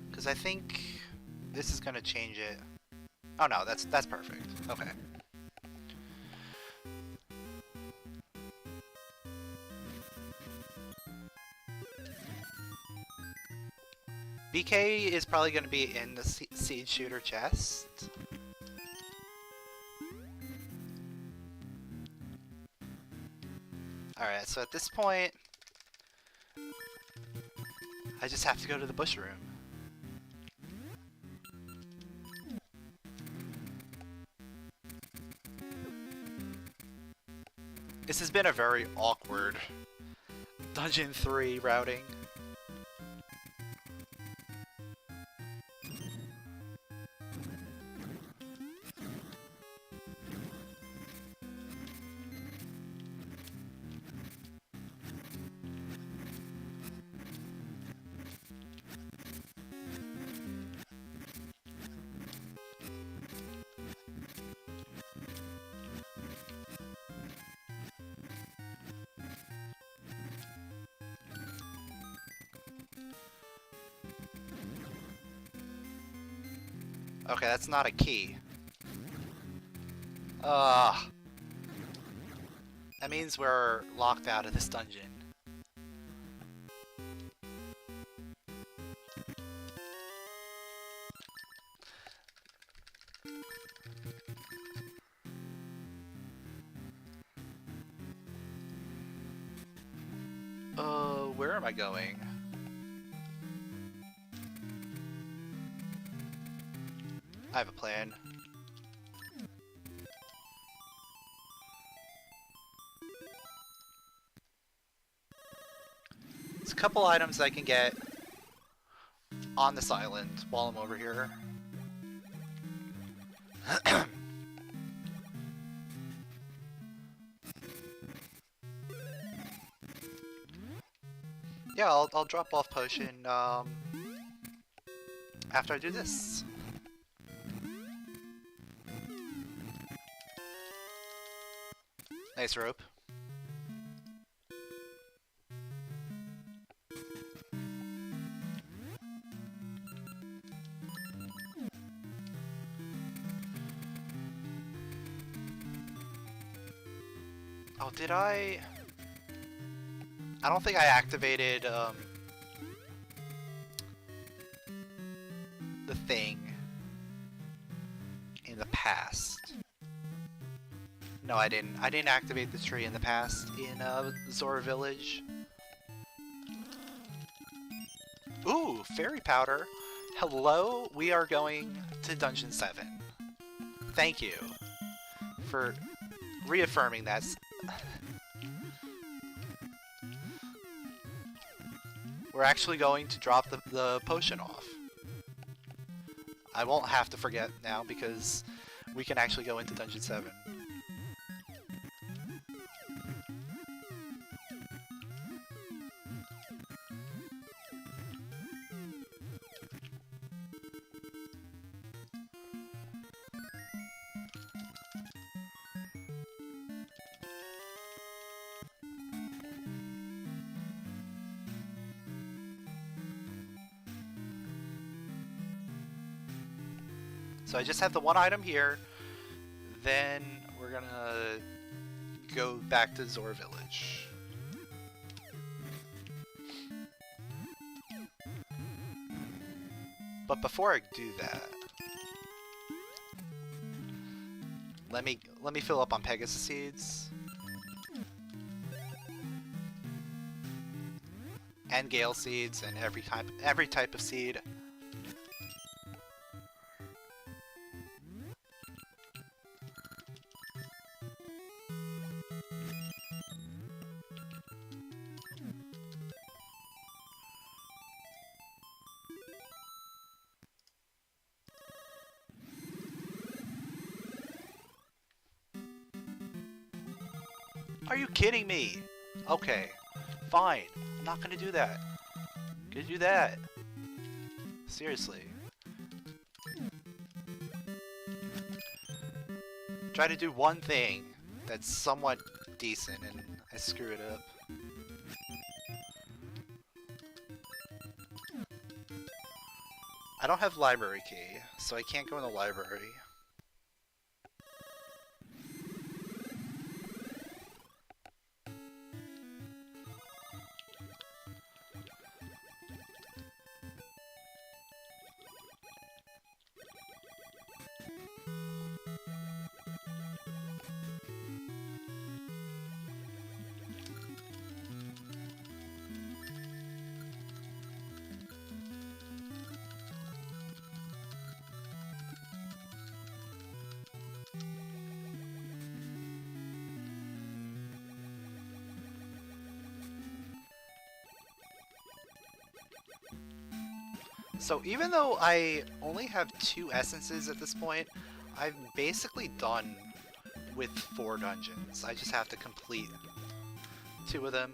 Because I think this is gonna change it. Oh no, that's perfect. Okay. BK is probably going to be in the seed shooter chest. Alright, so at this point, I just have to go to the bush room. This has been a very awkward Dungeon 3 routing. Okay, that's not a key. That means we're locked out of this dungeon. Where am I going? I have a plan. There's a couple items I can get on this island while I'm over here. Yeah, I'll drop off potion after I do this. Nice rope. Oh, did I don't think I activated the thing in the past. No, I didn't. I didn't activate the tree in the past in Zora Village. Ooh, fairy powder. Hello, we are going to Dungeon 7. Thank you for reaffirming that. We're actually going to drop the potion off. I won't have to forget now because we can actually go into Dungeon 7. So I just have the one item here, then we're gonna go back to Zora Village. But before I do that, let me fill up on Pegasus seeds and Gale seeds and every type of seed. Are you kidding me? Okay, fine. I'm not gonna do that. Could you do that? Seriously. Try to do one thing that's somewhat decent and I screw it up. I don't have library key, so I can't go in the library. So even though I only have 2 essences at this point, I'm basically done with 4 dungeons. I just have to complete 2 of them.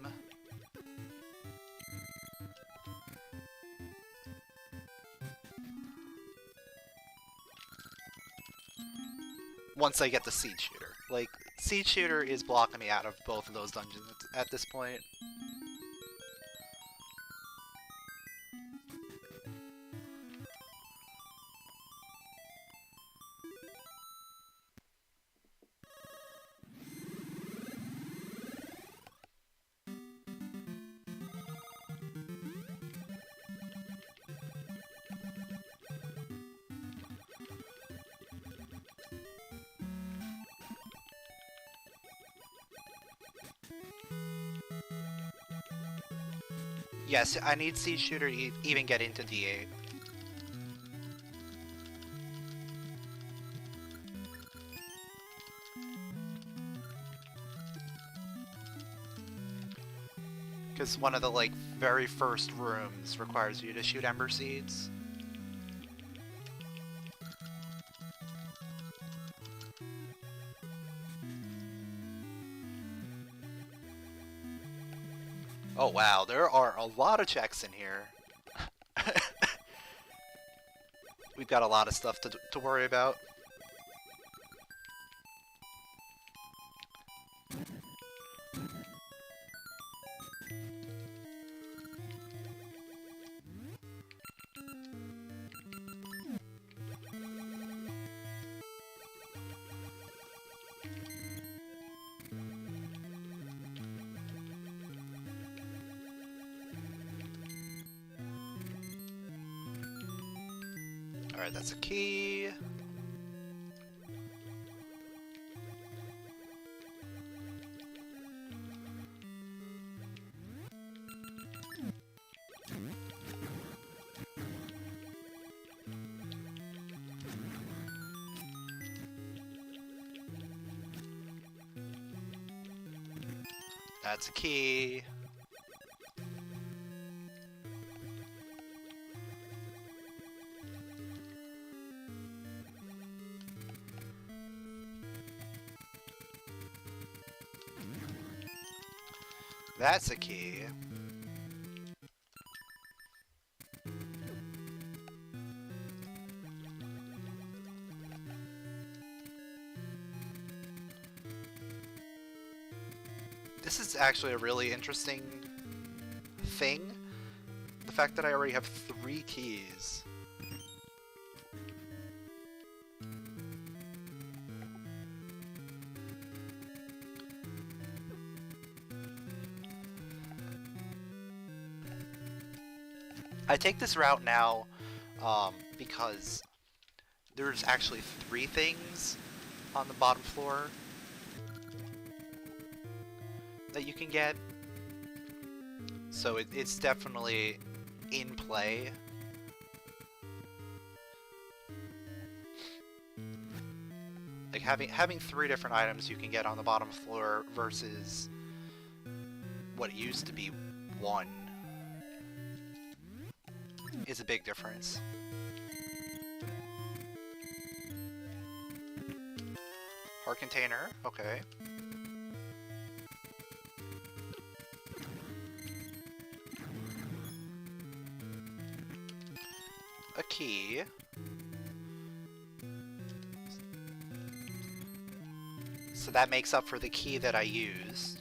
Once I get the seed shooter. Like, seed shooter is blocking me out of both of those dungeons at this point. Yes, I need seed shooter to even get into D8. Because one of the, like, very first rooms requires you to shoot ember seeds. Oh wow, there are a lot of checks in here. We've got a lot of stuff to worry about. Alright, that's a key. That's a key. That's a key. This is actually a really interesting thing. The fact that I already have 3 keys. I take this route now because there's actually 3 things on the bottom floor that you can get. So it's definitely in play. Like having 3 different items you can get on the bottom floor versus what used to be 1 is a big difference. Heart container, okay. So that makes up for the key that I used.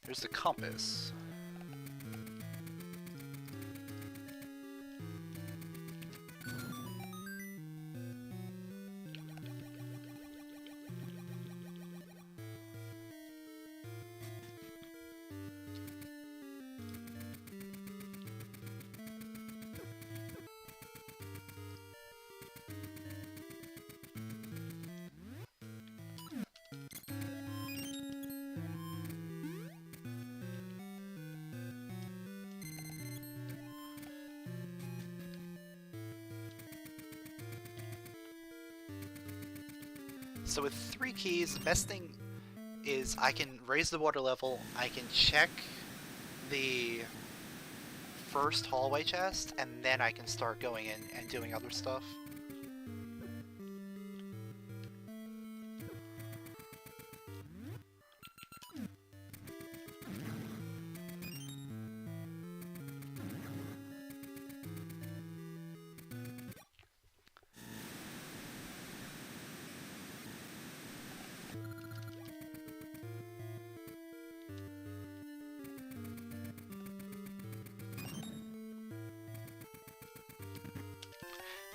Here's the compass. So with 3 keys, the best thing is I can raise the water level, I can check the first hallway chest, and then I can start going in and doing other stuff.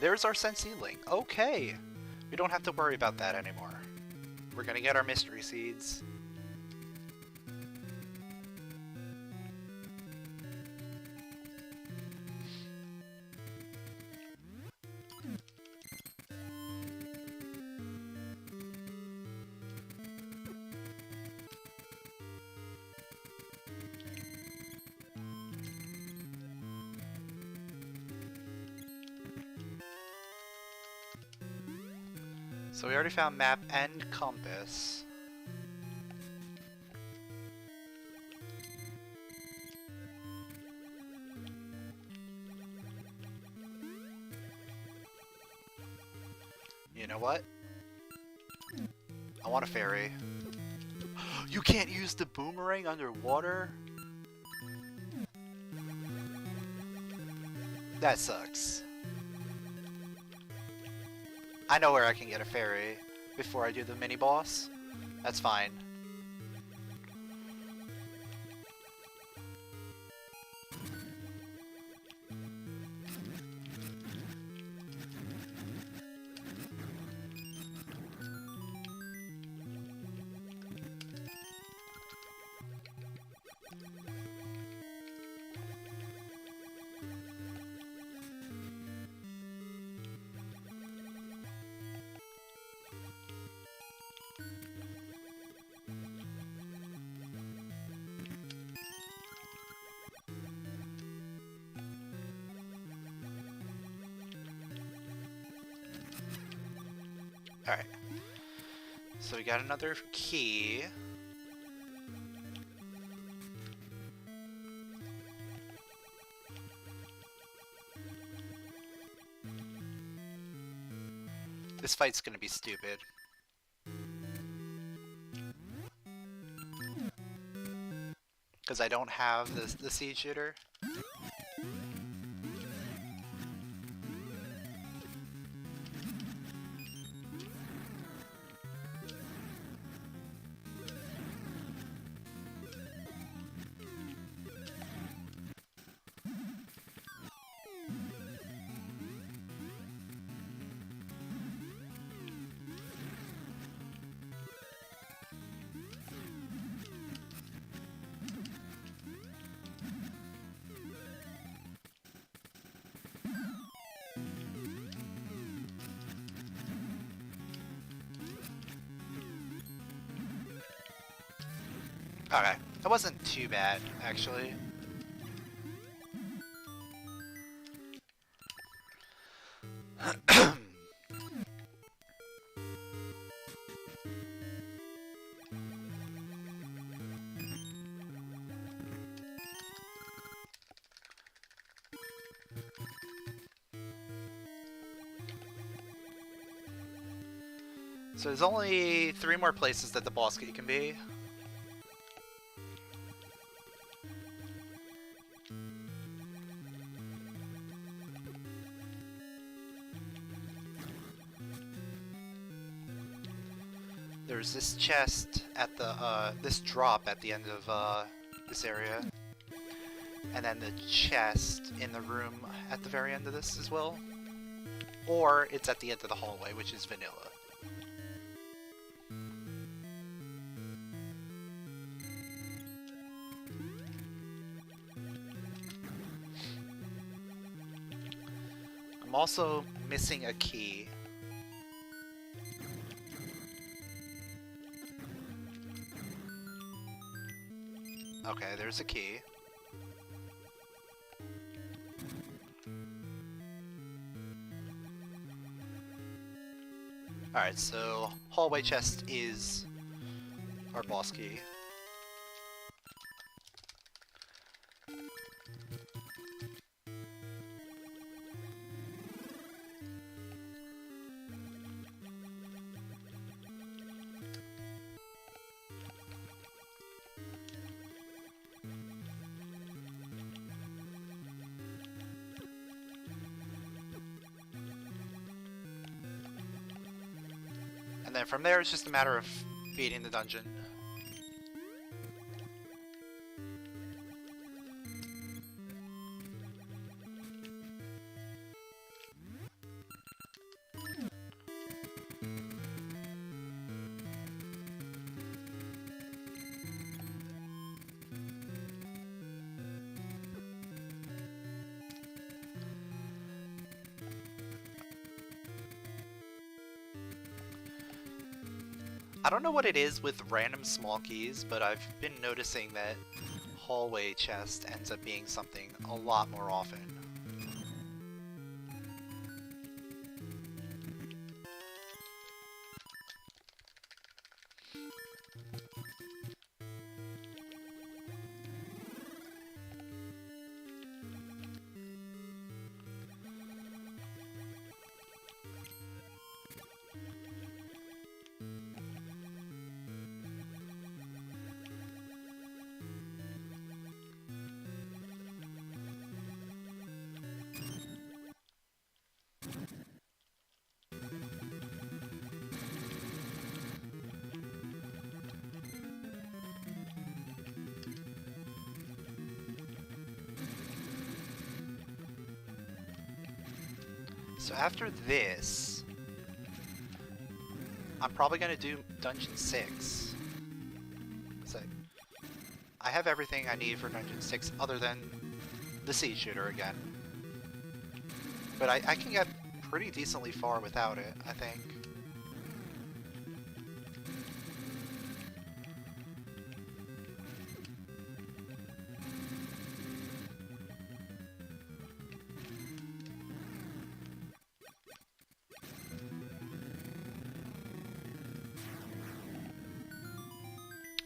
There's our Sensi-Link. Okay! We don't have to worry about that anymore. We're gonna get our mystery seeds. So we already found map and compass. You know what? I want a ferry. You can't use the boomerang underwater? That sucks. I know where I can get a ferry before I do the mini-boss. That's fine. Alright. So we got another key. This fight's gonna be stupid. Because I don't have the seed shooter. Okay, that wasn't too bad, actually. So there's only 3 more places that the boss key can be. there's this chest at the, this drop at the end of, this area. And then the chest in the room at the very end of this as well. Or it's at the end of the hallway, which is vanilla. I'm also missing a key. Okay, there's a key. Alright, so hallway chest is our boss key. And then from there, it's just a matter of beating the dungeon. I don't know what it is with random small keys, but I've been noticing that hallway chest ends up being something a lot more often. So after this, I'm probably going to do Dungeon 6. So I have everything I need for Dungeon 6 other than the Seed Shooter again. But I can get pretty decently far without it, I think.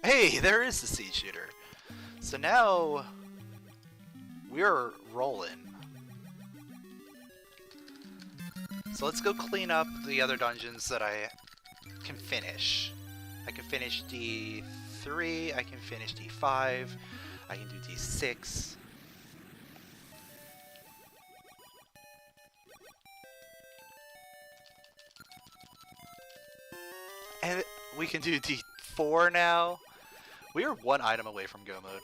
Hey, there is the Seed Shooter. So now we're rolling. So let's go clean up the other dungeons that I can finish. I can finish D3, I can finish D5, I can do D6. And we can do D4 now. We are one item away from go mode.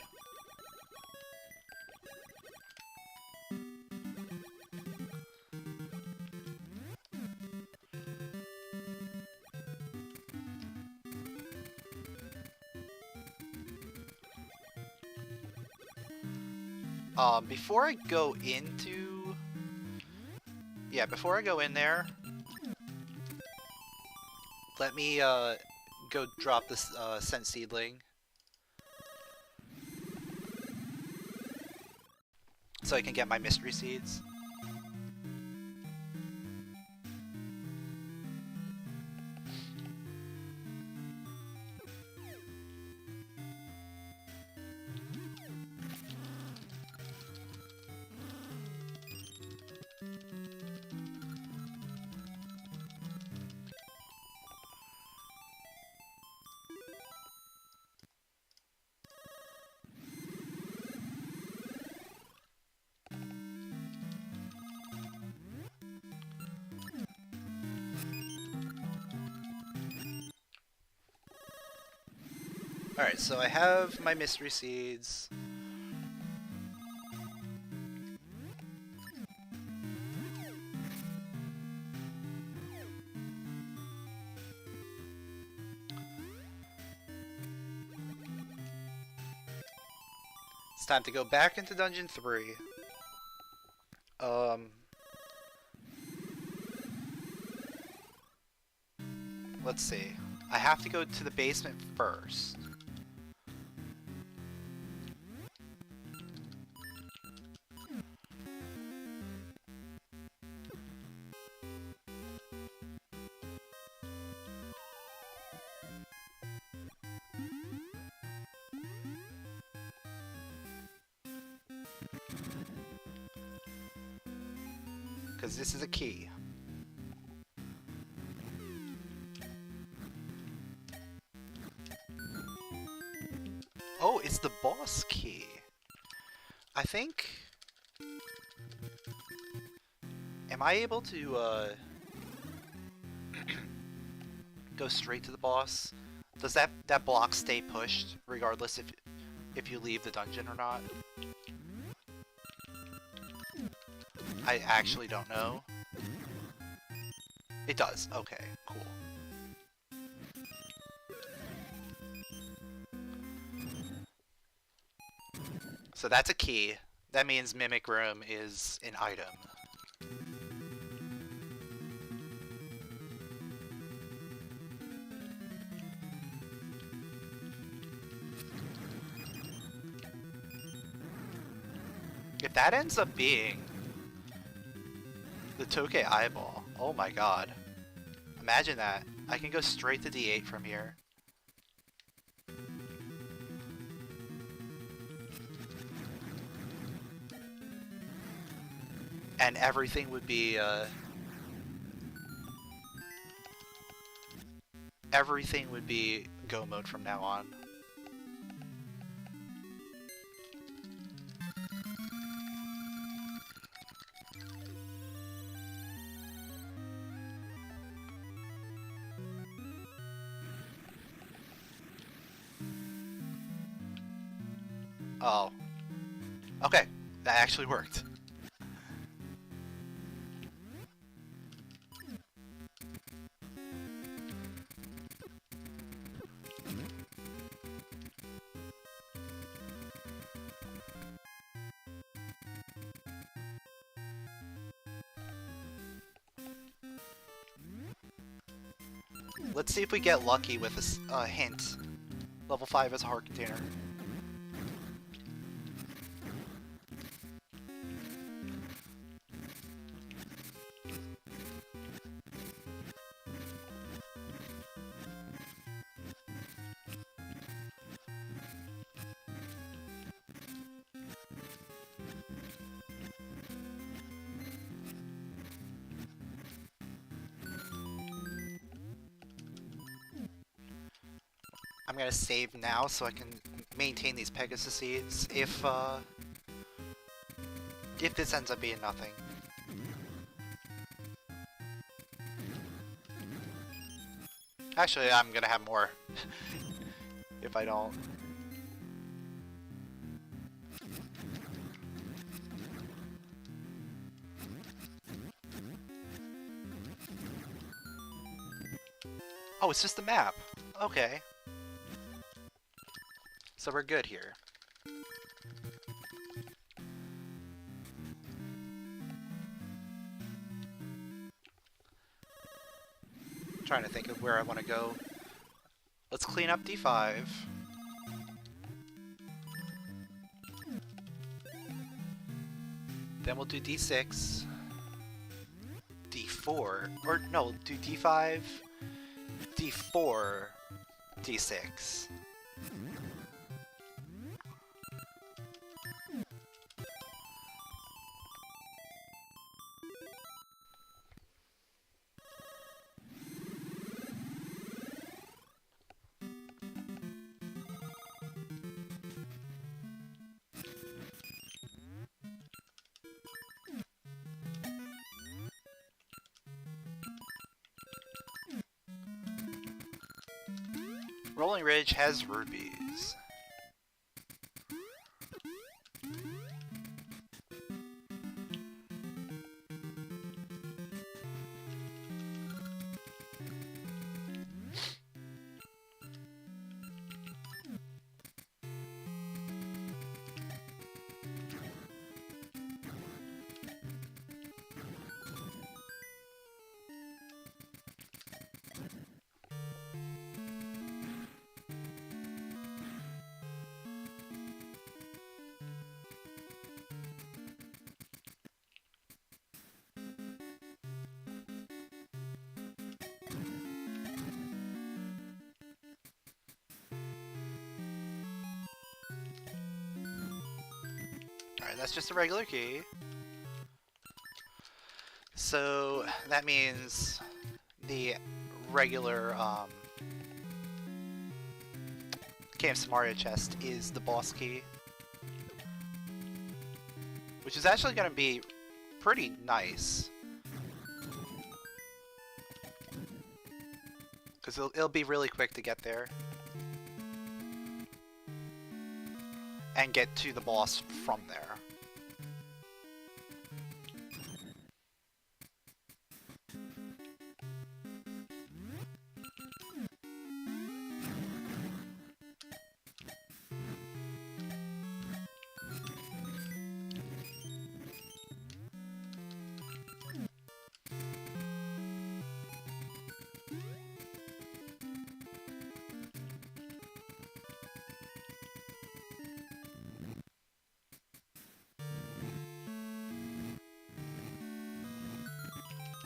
Before I go into... Yeah, before I go in there, let me, go drop this, Scent Seedling. So I can get my mystery seeds. Alright, so I have my mystery seeds. It's time to go back into Dungeon 3. Let's see. I have to go to the basement first. Because this is a key. Oh, it's the boss key. I think... Am I able to, go straight to the boss? Does that block stay pushed, regardless if you leave the dungeon or not? I actually don't know. It does. Okay, cool. So that's a key. That means Mimic Room is an item. If that ends up being the Tokay Eyeball, oh my god. Imagine that. I can go straight to D8 from here. And everything would be, everything would be go mode from now on. Oh. Okay, that actually worked. Let's see if we get lucky with a hint. Level 5 is a heart container. I'm gonna save now so I can maintain these Pegasus seeds if this ends up being nothing. Actually, I'm gonna have more if I don't. Oh, it's just a map. Okay. So we're good here. Trying to think of where I want to go. Let's clean up D5. Then we'll do D6. D4. Or no, do D5, D4, D6. Rolling Ridge has rubies. these. Alright, that's just a regular key. So that means the regular Camp Samaria chest is the boss key. Which is actually going to be pretty nice. Because it'll be really quick to get there. And get to the boss from there.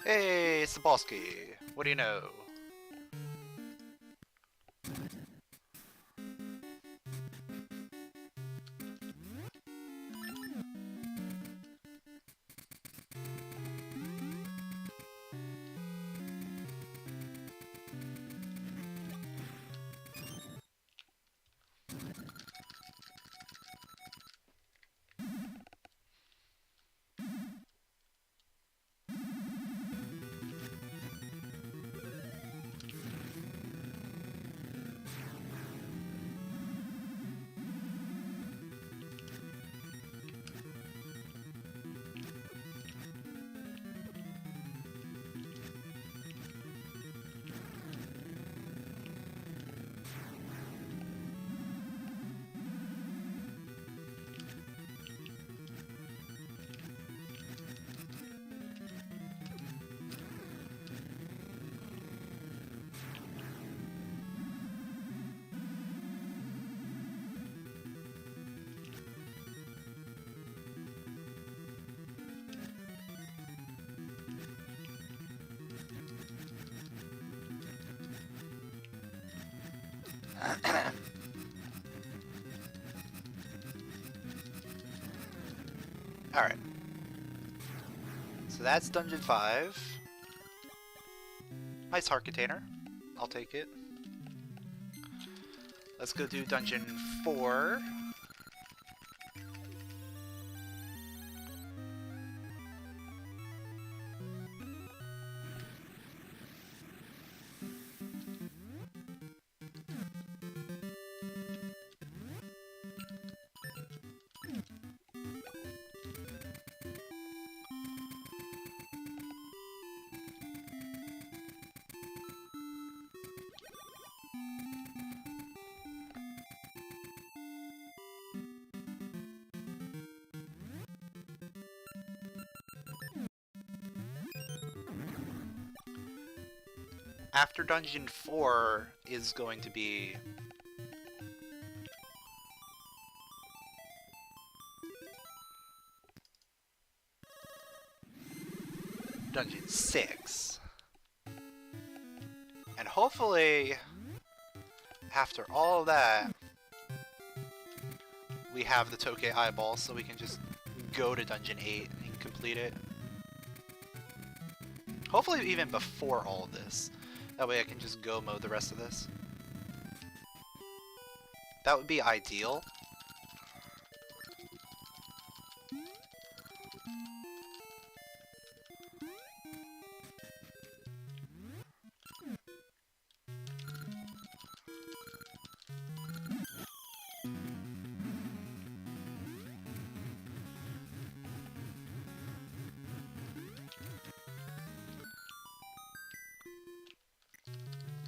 Hey, it's the boss key. What do you know? Alright. So that's Dungeon 5. Nice heart container. I'll take it. Let's go do Dungeon 4. After Dungeon 4 is going to be Dungeon 6. And hopefully, after all of that, we have the Tokay Eyeball so we can just go to Dungeon 8 and complete it. Hopefully even before all of this. That way I can just go mode the rest of this. That would be ideal.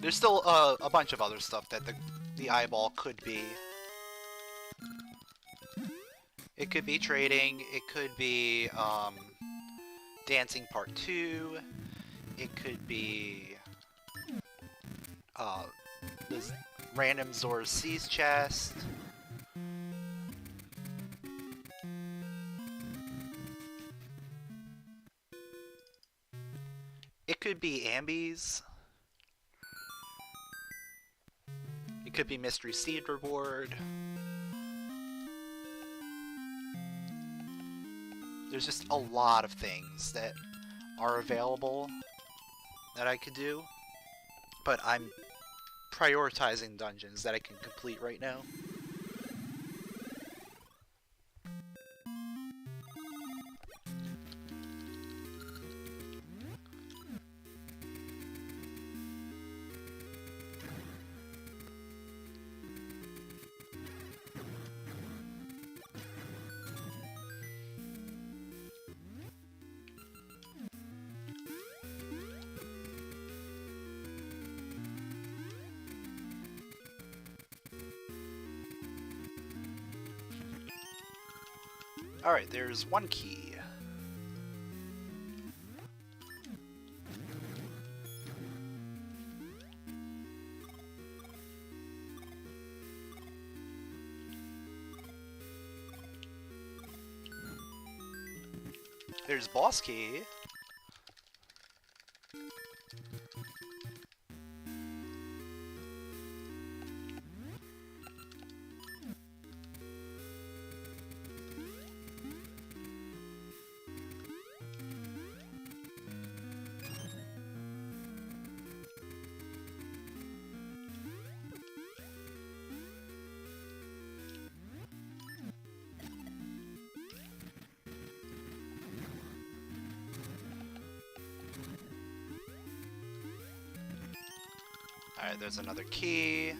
There's still a bunch of other stuff that the eyeball could be. It could be trading, it could be dancing part 2, it could be this random Zora Seas chest. It could be ambies. It could be mystery seed reward. There's just a lot of things that are available that I could do, but I'm prioritizing dungeons that I can complete right now. Alright, there's one key. There's boss key. Alright, there's another key.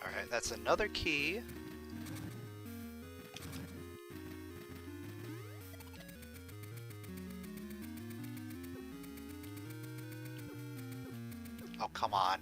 Alright, that's another key. Oh, come on.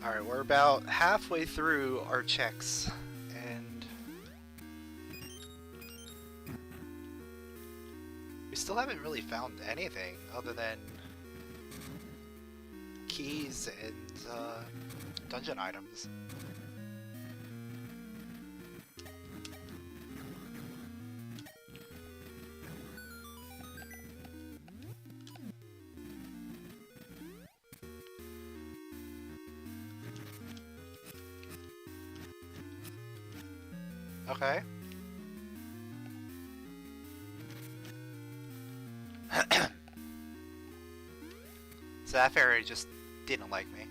Alright, we're about halfway through our checks, and we still haven't really found anything other than keys and dungeon items. Okay. So that fairy just didn't like me.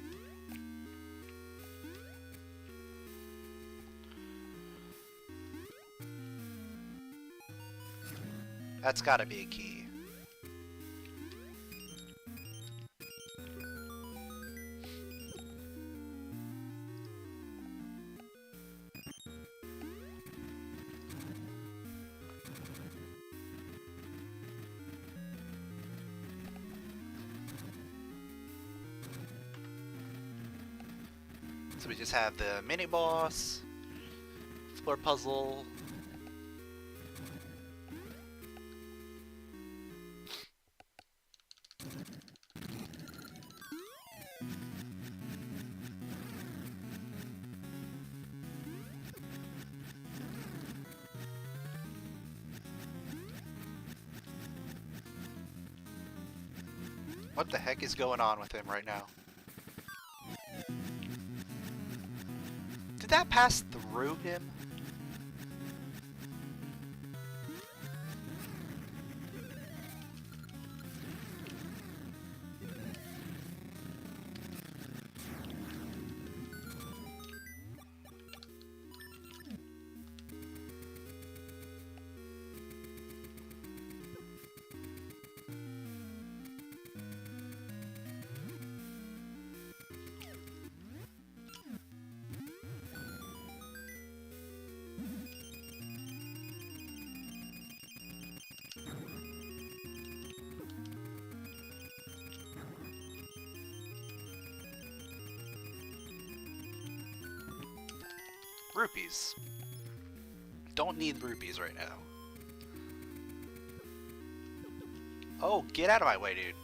That's gotta be a key. So we just have the mini boss, floor puzzle. What the heck is going on with him right now? Did that pass through him? Rupees. Don't need rupees right now. Oh, get out of my way, dude.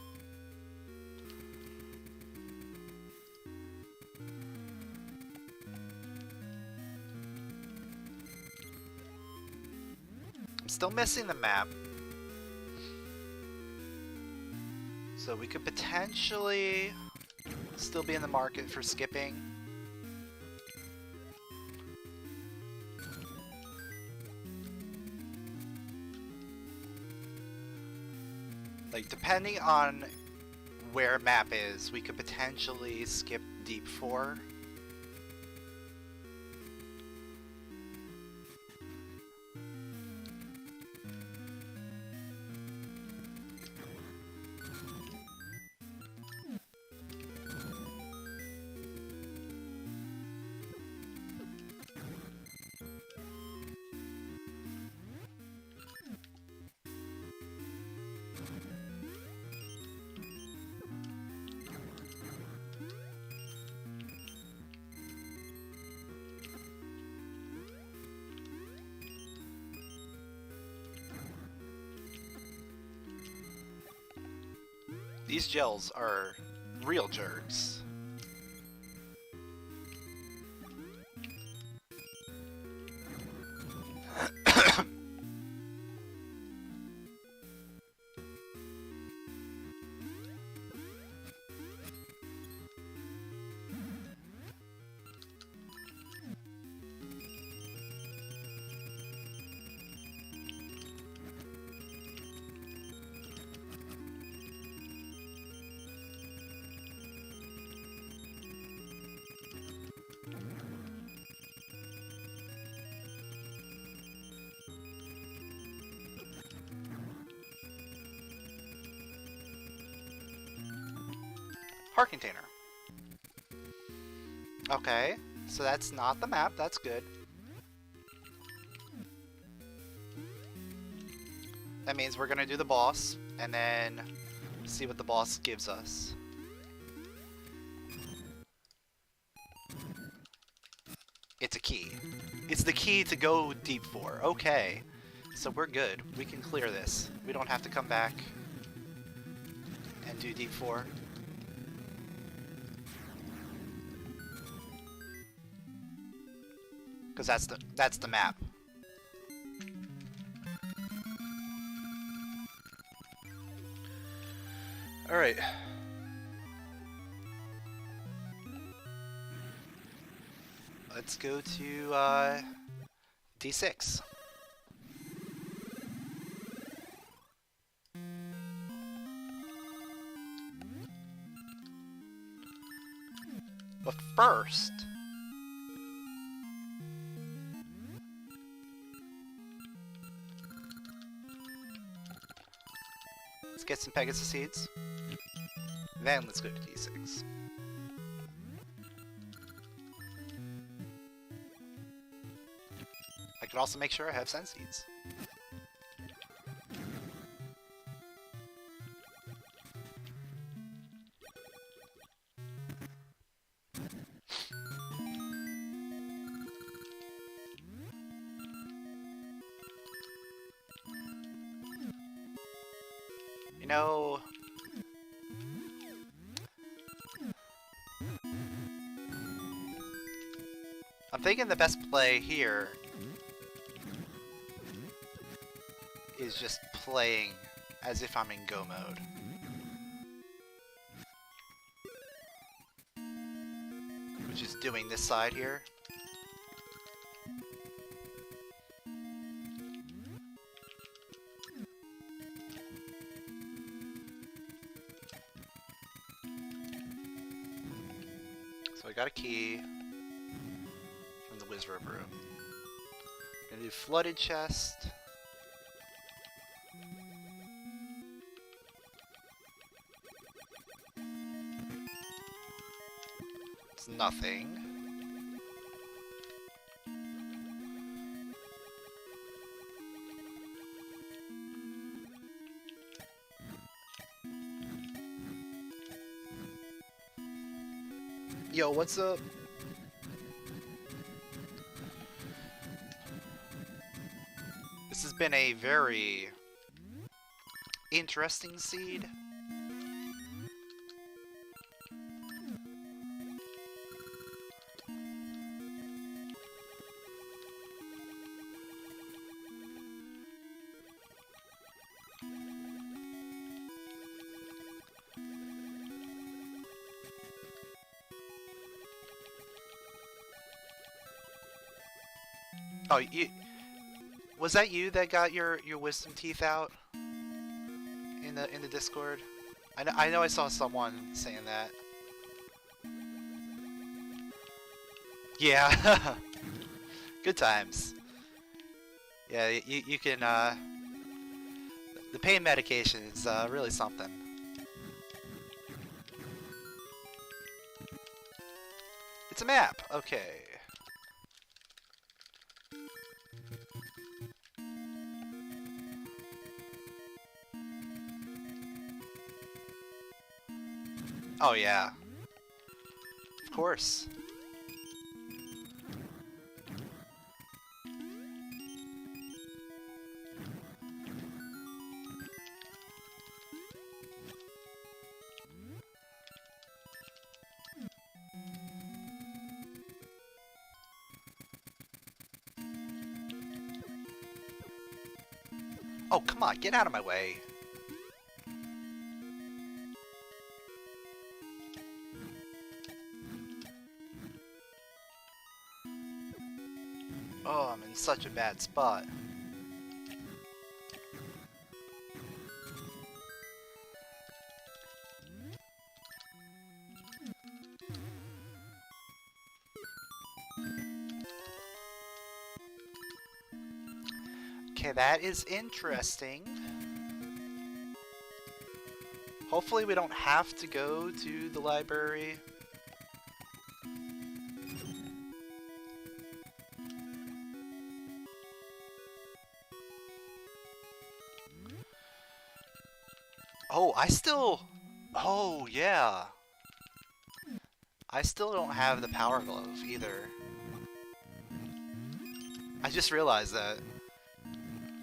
I'm still missing the map. So we could potentially still be in the market for skipping. Like, depending on where map is, we could potentially skip Deep 4. These gels are real jerks. Heart container. Okay, so that's not the map, that's good. That means we're gonna do the boss, and then see what the boss gives us. It's a key. It's the key to go Deep 4. Okay, so we're good. We can clear this. We don't have to come back and do Deep 4. Because that's the map. All right. Let's go to D6. But first, let's get some Pegasus seeds. Then let's go to D6. I could also make sure I have Sen seeds. You know, I'm thinking the best play here is just playing as if I'm in go mode. Which is doing this side here. So I got a key from the Wizard Room. Gonna do Flooded Chest. It's nothing. Yo, what's up? This has been a very interesting seed. Oh, was that you that got your wisdom teeth out in the Discord? I know I saw someone saying that. Yeah, good times. Yeah, you can the pain medication is really something. It's a map. Okay. Oh yeah. Of course. Oh, come on, get out of my way. Oh, I'm in such a bad spot. Okay, that is interesting. Hopefully we don't have to go to the library. Oh, oh, yeah. I still don't have the power glove either. I just realized that.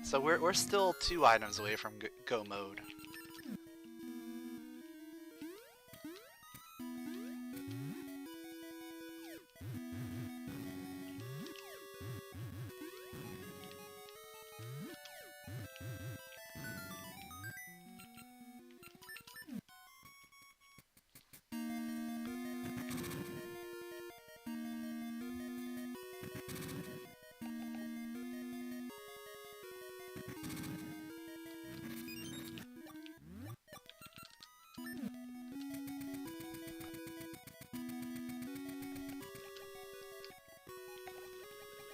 So we're still 2 items away from go mode.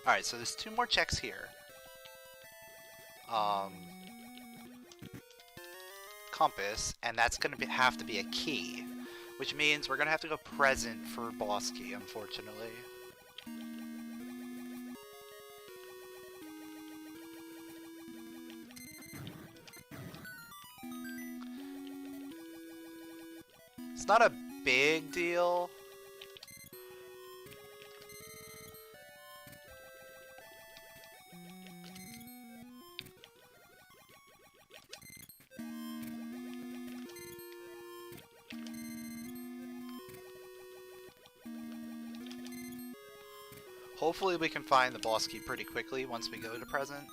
Alright, so there's 2 more checks here. Compass, and that's going to have to be a key, which means we're going to have to go present for boss key, unfortunately. It's not a big deal. Hopefully we can find the boss key pretty quickly once we go to present.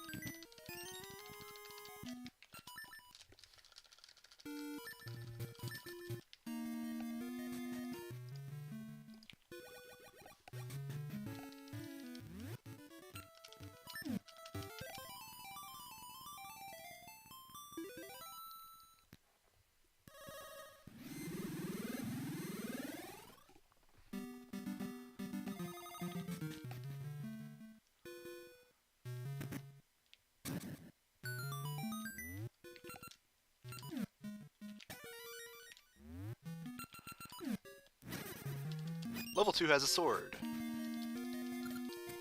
Level 2 has a sword.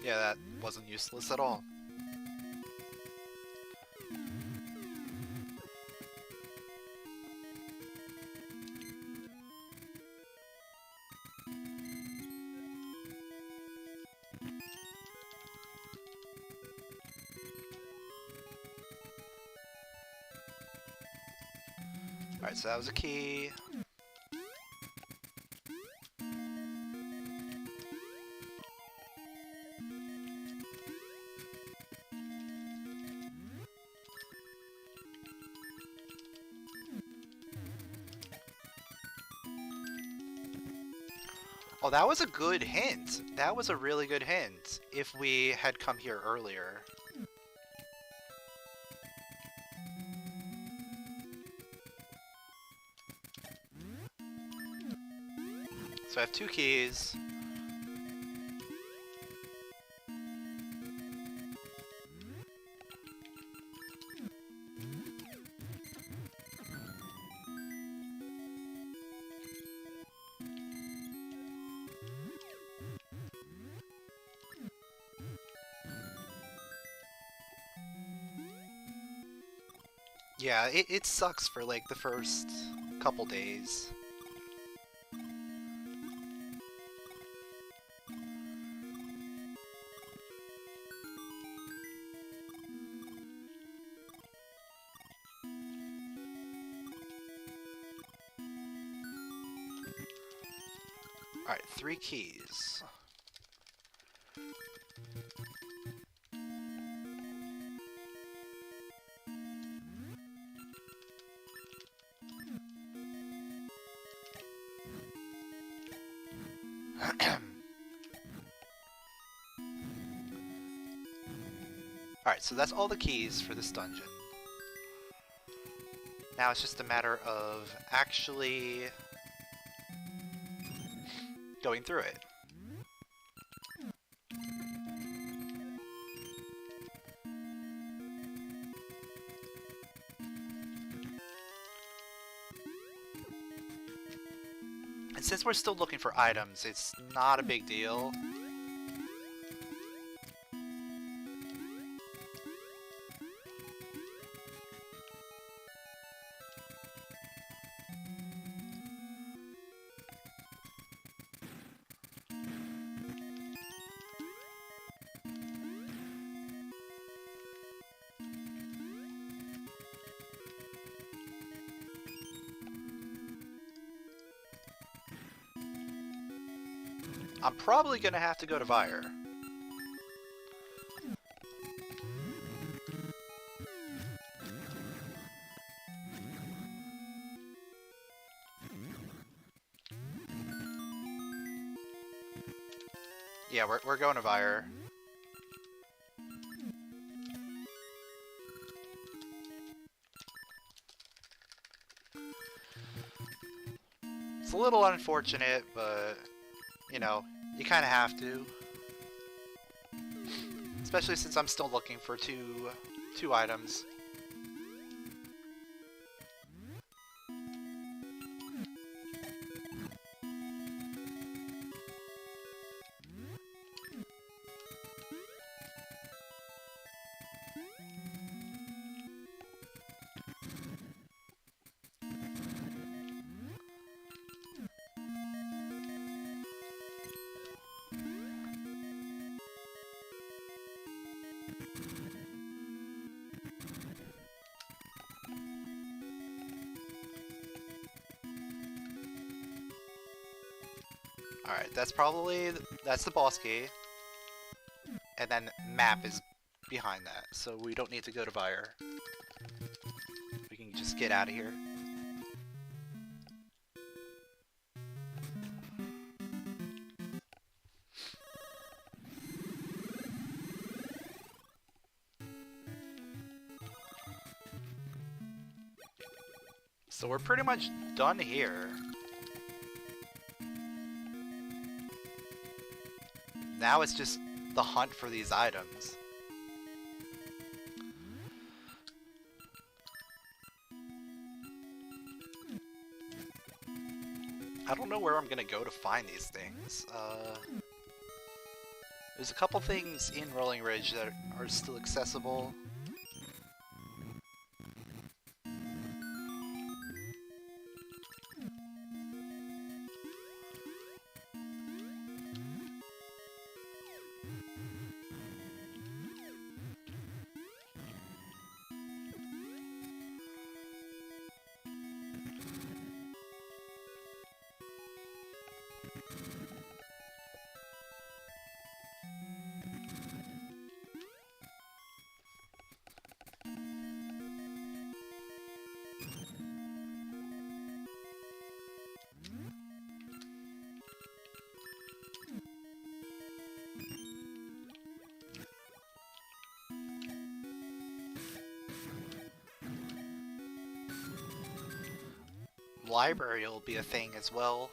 Yeah, that wasn't useless at all. Alright, so that was a key. Oh, that was a good hint. That was a really good hint if we had come here earlier. So I have 2 keys. Yeah, it sucks for like the first couple days. Alright, 3 keys. Alright, so that's all the keys for this dungeon. Now it's just a matter of actually going through it. And since we're still looking for items, it's not a big deal. I'm probably gonna have to go to Vire. Yeah, we're going to Vire. It's a little unfortunate, but you know, you kind of have to. Especially since I'm still looking for two items. Alright, that's the boss key. And then map is behind that, so we don't need to go to buyer. We can just get out of here. So we're pretty much done here. Now it's just the hunt for these items. I don't know where I'm gonna go to find these things. There's a couple things in Rolling Ridge that are still accessible. Library will be a thing as well.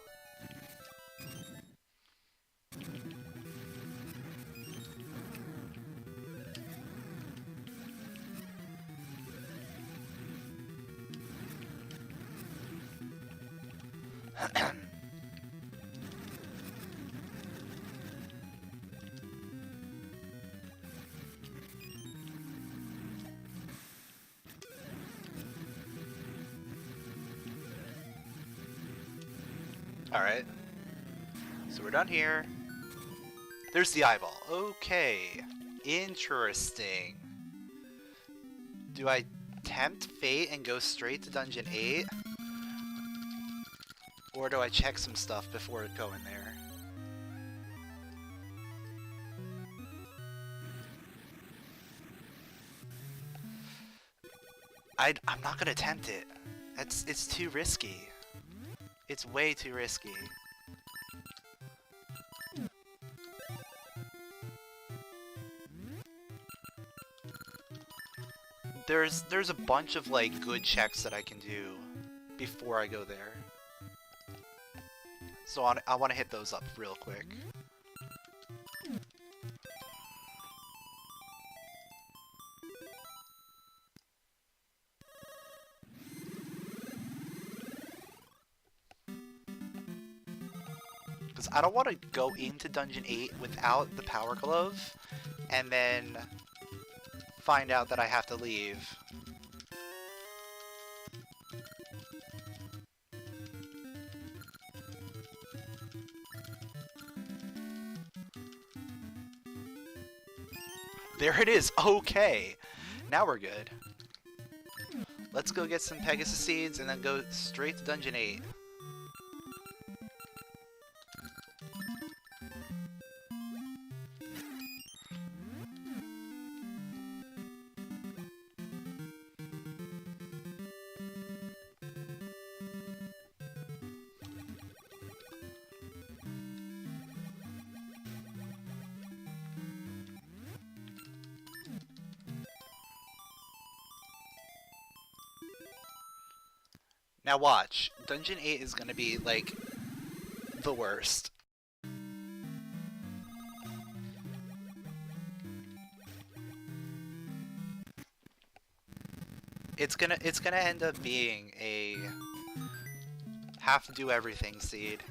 Alright. So we're done here. There's the eyeball. Okay. Interesting. Do I tempt fate and go straight to Dungeon 8? Or do I check some stuff before going there? I'm not gonna tempt it. It's too risky. It's way too risky. There's a bunch of like good checks that I can do before I go there. So I want to hit those up real quick. Because I don't want to go into Dungeon 8 without the Power Glove, and then find out that I have to leave. There it is! Okay! Now we're good. Let's go get some Pegasus Seeds and then go straight to Dungeon 8. Now watch, Dungeon 8 is gonna be, like, the worst. it's gonna end up being a have to do everything seed.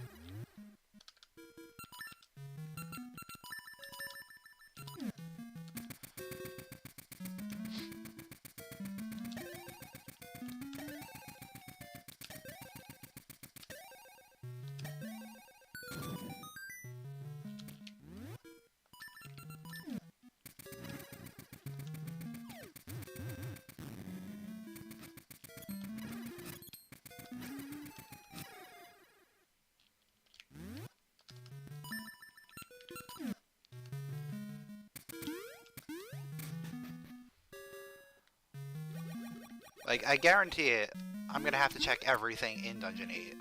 Like, I guarantee it, I'm gonna have to check everything in Dungeon 8.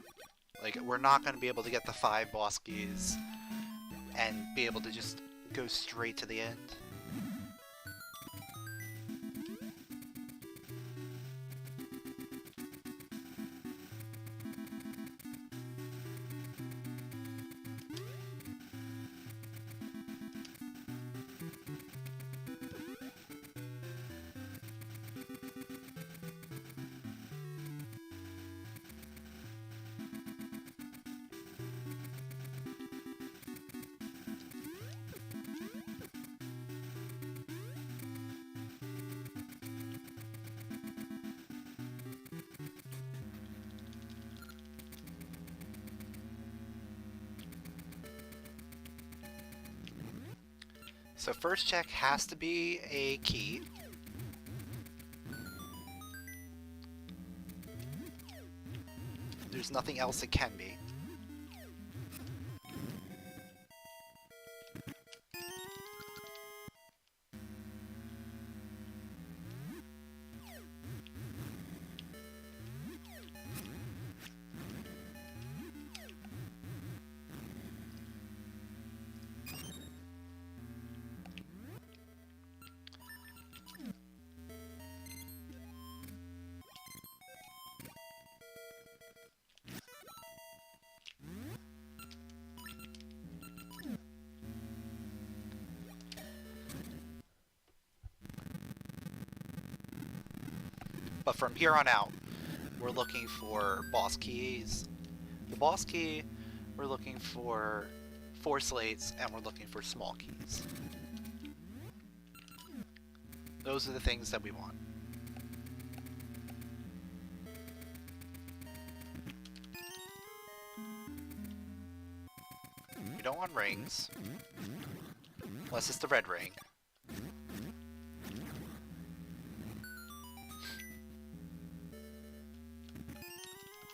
Like, we're not gonna be able to get the 5 boss keys and be able to just go straight to the end. So first check has to be a key. There's nothing else it can be. But from here on out, we're looking for boss keys. The boss key, we're looking for 4 slates, and we're looking for small keys. Those are the things that we want. We don't want rings, unless it's the red ring.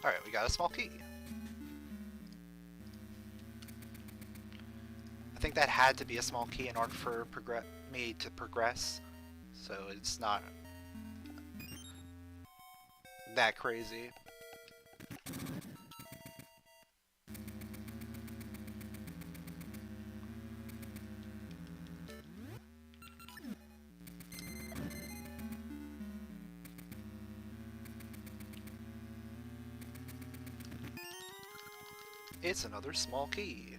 Alright, we got a small key. I think that had to be a small key in order for me to progress, so it's not that crazy. It's another small key.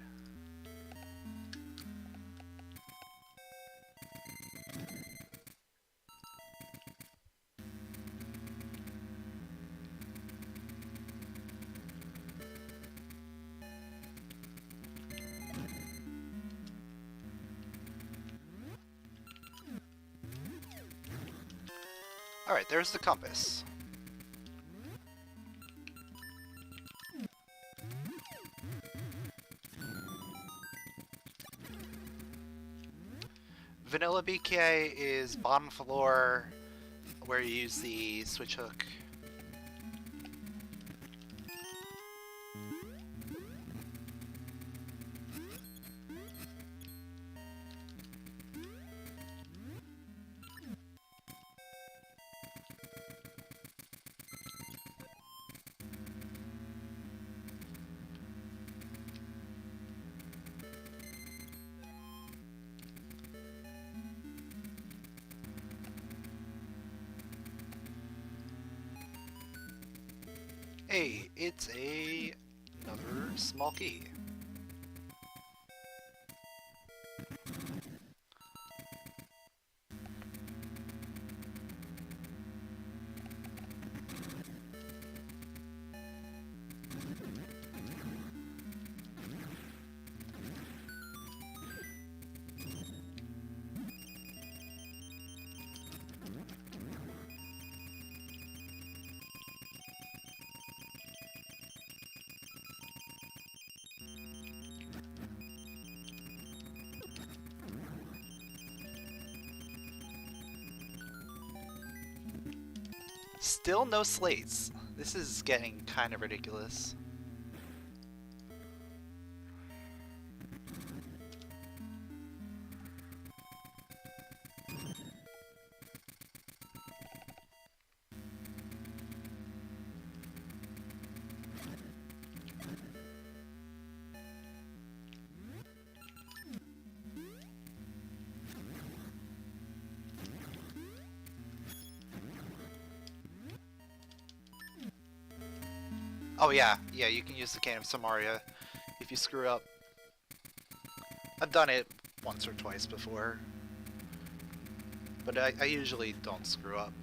Alright, there's the compass. Vanilla BK is bottom floor, where you use the switch hook. Hey, it's another small key. Still no slates. This is getting kind of ridiculous. Oh yeah, you can use the Cane of Samaria if you screw up. I've done it once or twice before, but I usually don't screw up.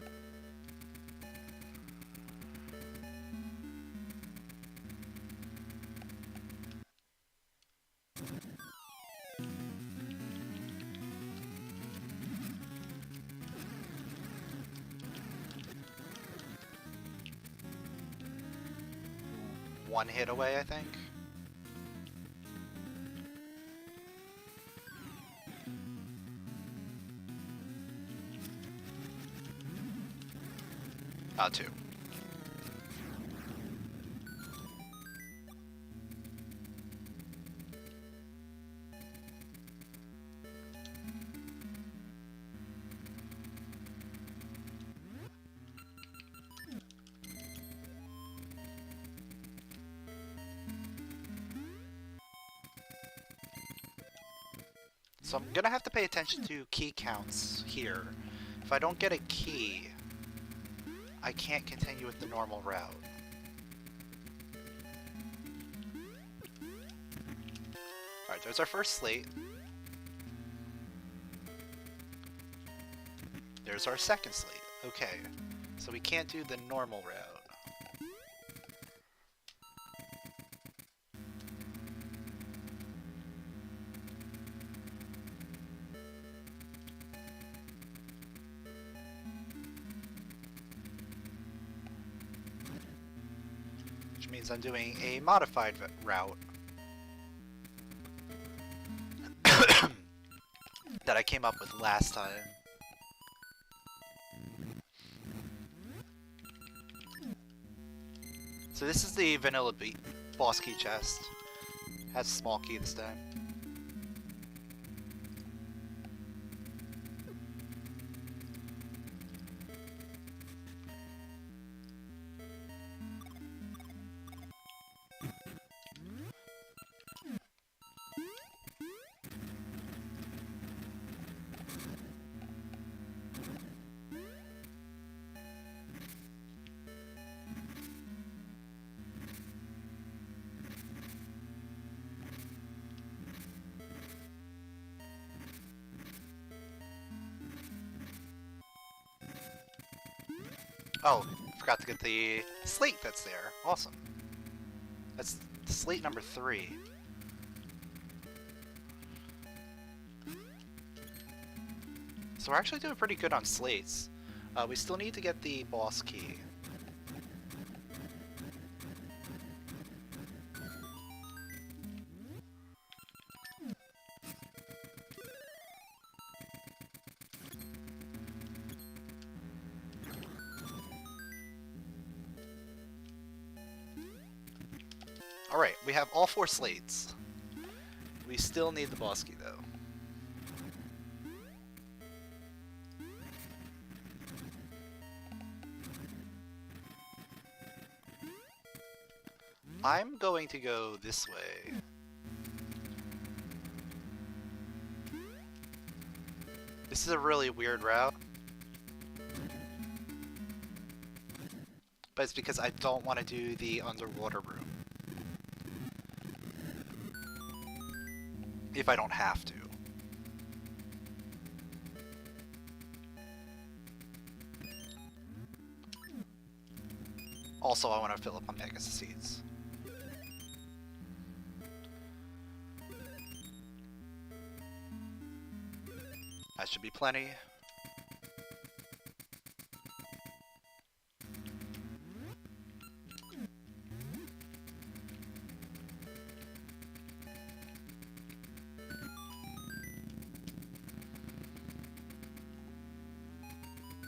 One hit away, I think. Two. So I'm gonna have to pay attention to key counts here. If I don't get a key, I can't continue with the normal route. Alright, there's our first slate. There's our second slate. Okay, so we can't do the normal route. Which means I'm doing a modified route that I came up with last time. So this is the vanilla boss key chest. Has a small key this time. Oh, forgot to get the slate that's there. Awesome. That's slate number 3. So we're actually doing pretty good on slates. We still need to get the boss key. Alright, we have all 4 slates. We still need the boss key, though. I'm going to go this way. This is a really weird route. But it's because I don't want to do the underwater room. If I don't have to. Also, I want to fill up on Pegasus seeds. That should be plenty.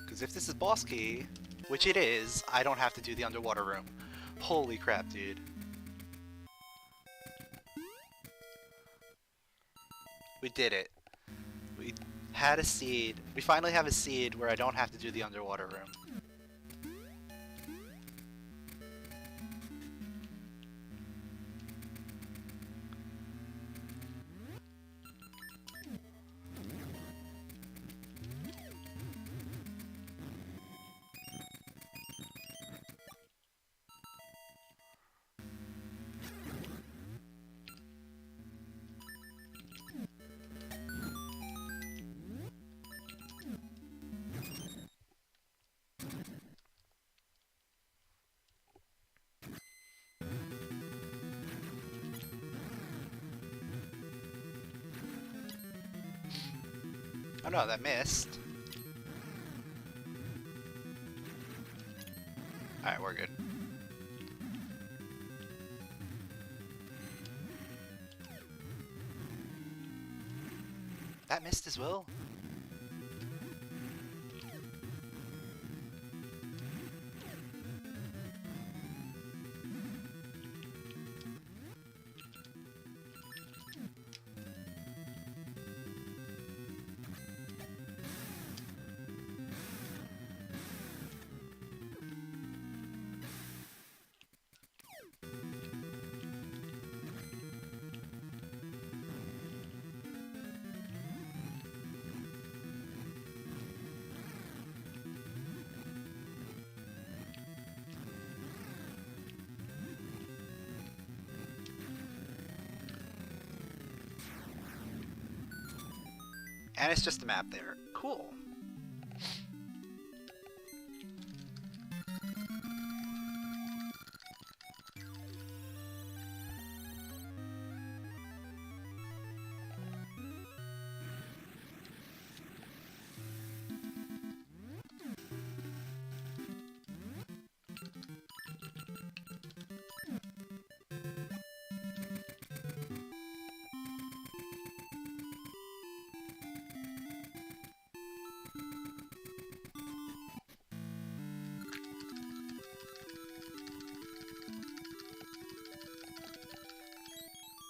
Because if this is boss key, which it is, I don't have to do the underwater room. Holy crap, dude. We did it. We had a seed. We finally have a seed where I don't have to do the underwater room. Oh no, that missed. Alright, we're good. That missed as well? And it's just a map there. Cool.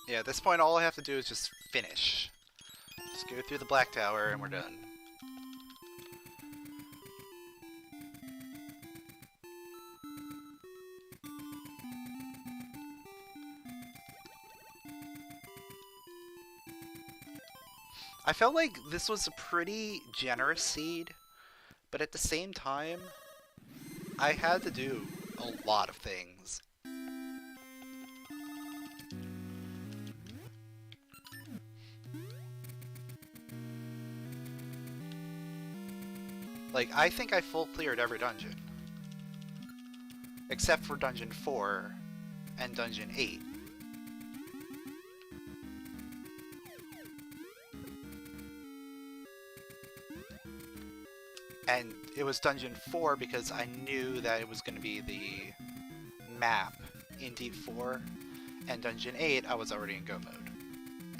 Yeah, at this point all I have to do is just finish. Just go through the Black Tower and we're done. I felt like this was a pretty generous seed, but at the same time, I had to do a lot of things. Like, I think I full cleared every dungeon. Except for Dungeon 4 and Dungeon 8. And it was Dungeon 4 because I knew that it was going to be the map in Deep 4. And Dungeon 8, I was already in go mode.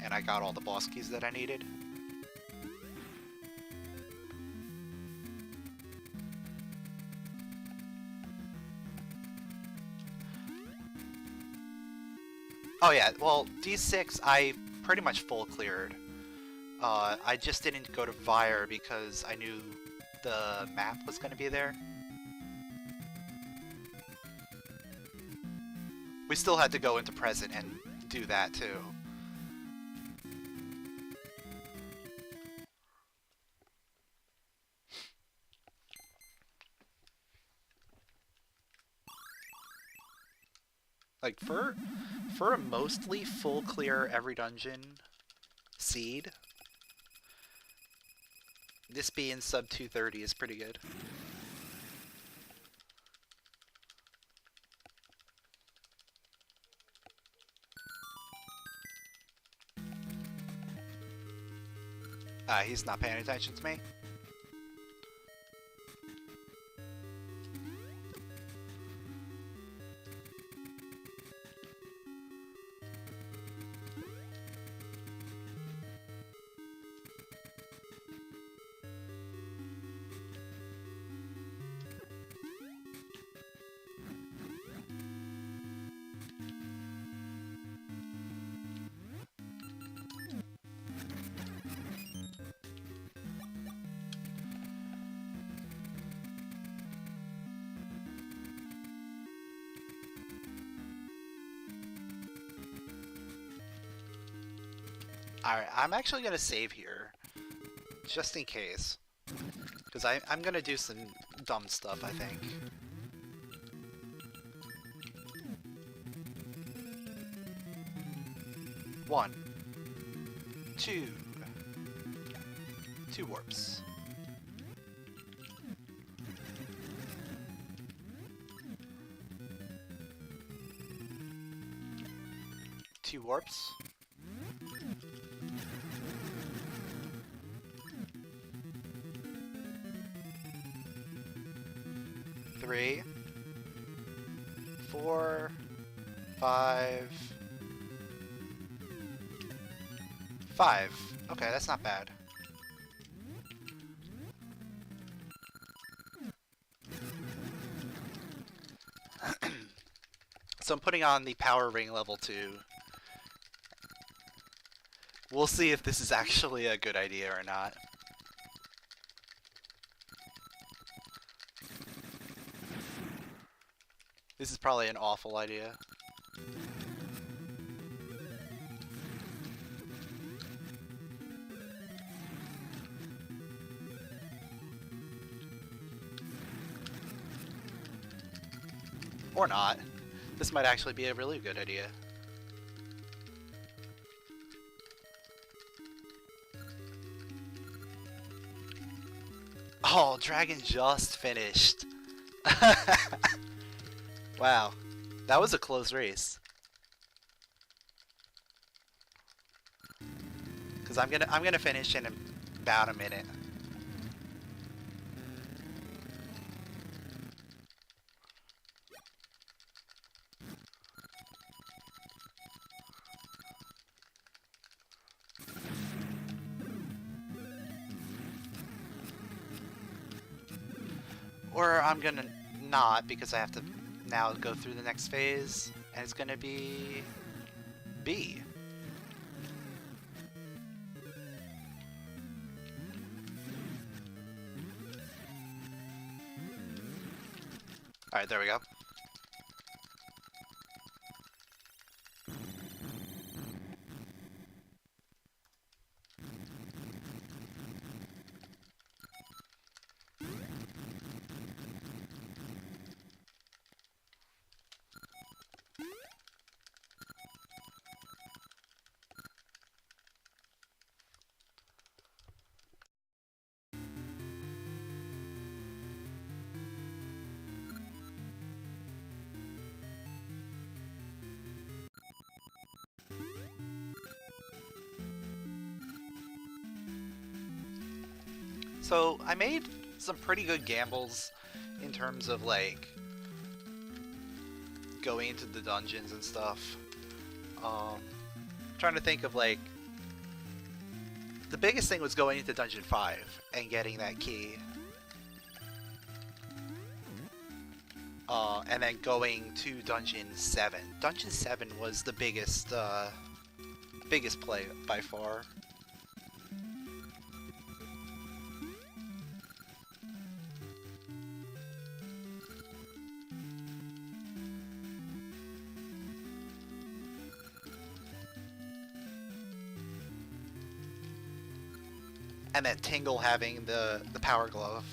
And I got all the boss keys that I needed. Oh yeah, well, D6 I pretty much full cleared. I just didn't go to Vire because I knew the map was going to be there. We still had to go into Present and do that too. Like, for a mostly full clear every dungeon seed, this being sub 230 is pretty good. He's not paying attention to me. Alright, I'm actually gonna save here. Just in case. Because I'm gonna do some dumb stuff, I think. One. Two. Two warps. Two warps. Three. 4. 5. 5. Okay, that's not bad. So I'm putting on the power ring level 2. We'll see if this is actually a good idea or not. This is probably an awful idea. Or not. This might actually be a really good idea. Oh, Dragon just finished. Wow, that was a close race. Cause I'm gonna finish in about a minute. Or I'm gonna not, because I have to now go through the next phase, and it's gonna be B. Alright, there we go. So I made some pretty good gambles in terms of like going into the dungeons and stuff. Trying to think of like the biggest thing was going into Dungeon 5 and getting that key. And then going to Dungeon 7. Dungeon 7 was the biggest play by far. And then Tingle having the power glove.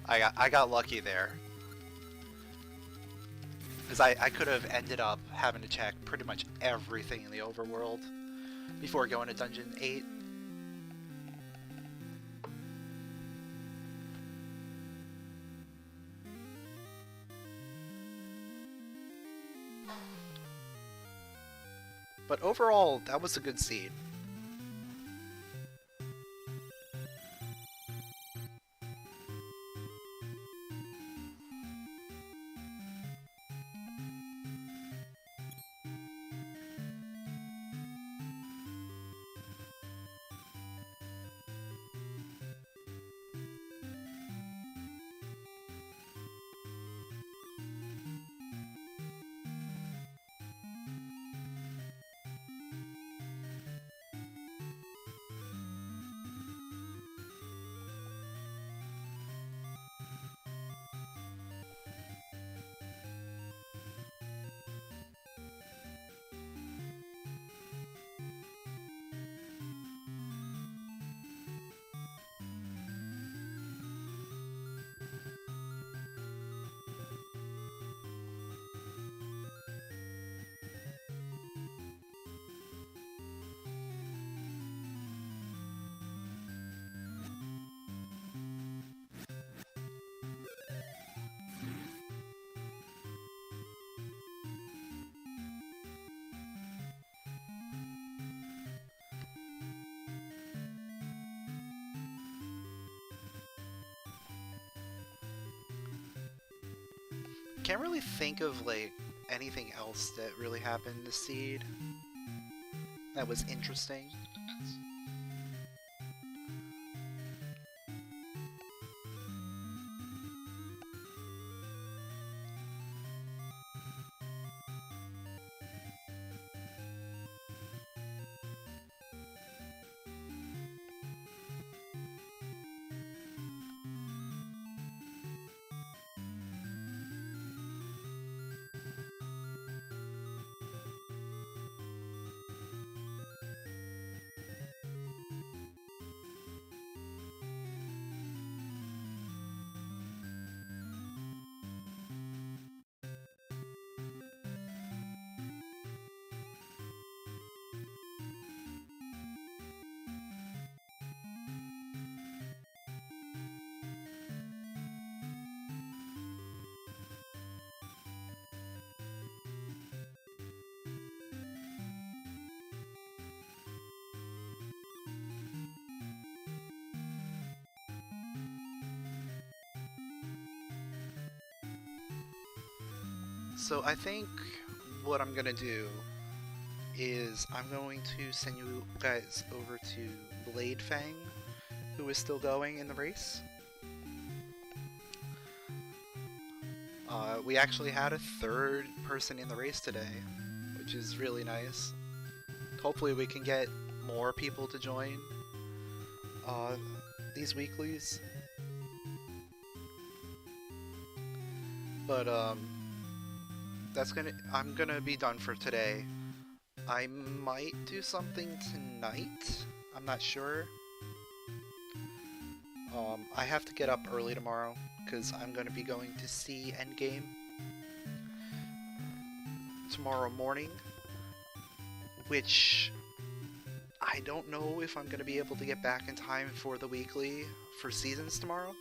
I got lucky there. Because I could have ended up having to check pretty much everything in the overworld before going to Dungeon 8. But overall, that was a good seed. can't really think of like anything else that really happened this seed that was interesting. So I think what I'm gonna do is I'm going to send you guys over to Blade Fang, who is still going in the race. We actually had a third person in the race today, which is really nice. Hopefully we can get more people to join these weeklies. But I'm gonna be done for today. I might do something tonight. I'm not sure. I have to get up early tomorrow because I'm gonna be going to see Endgame tomorrow morning, which I don't know if I'm gonna be able to get back in time for the weekly for seasons tomorrow.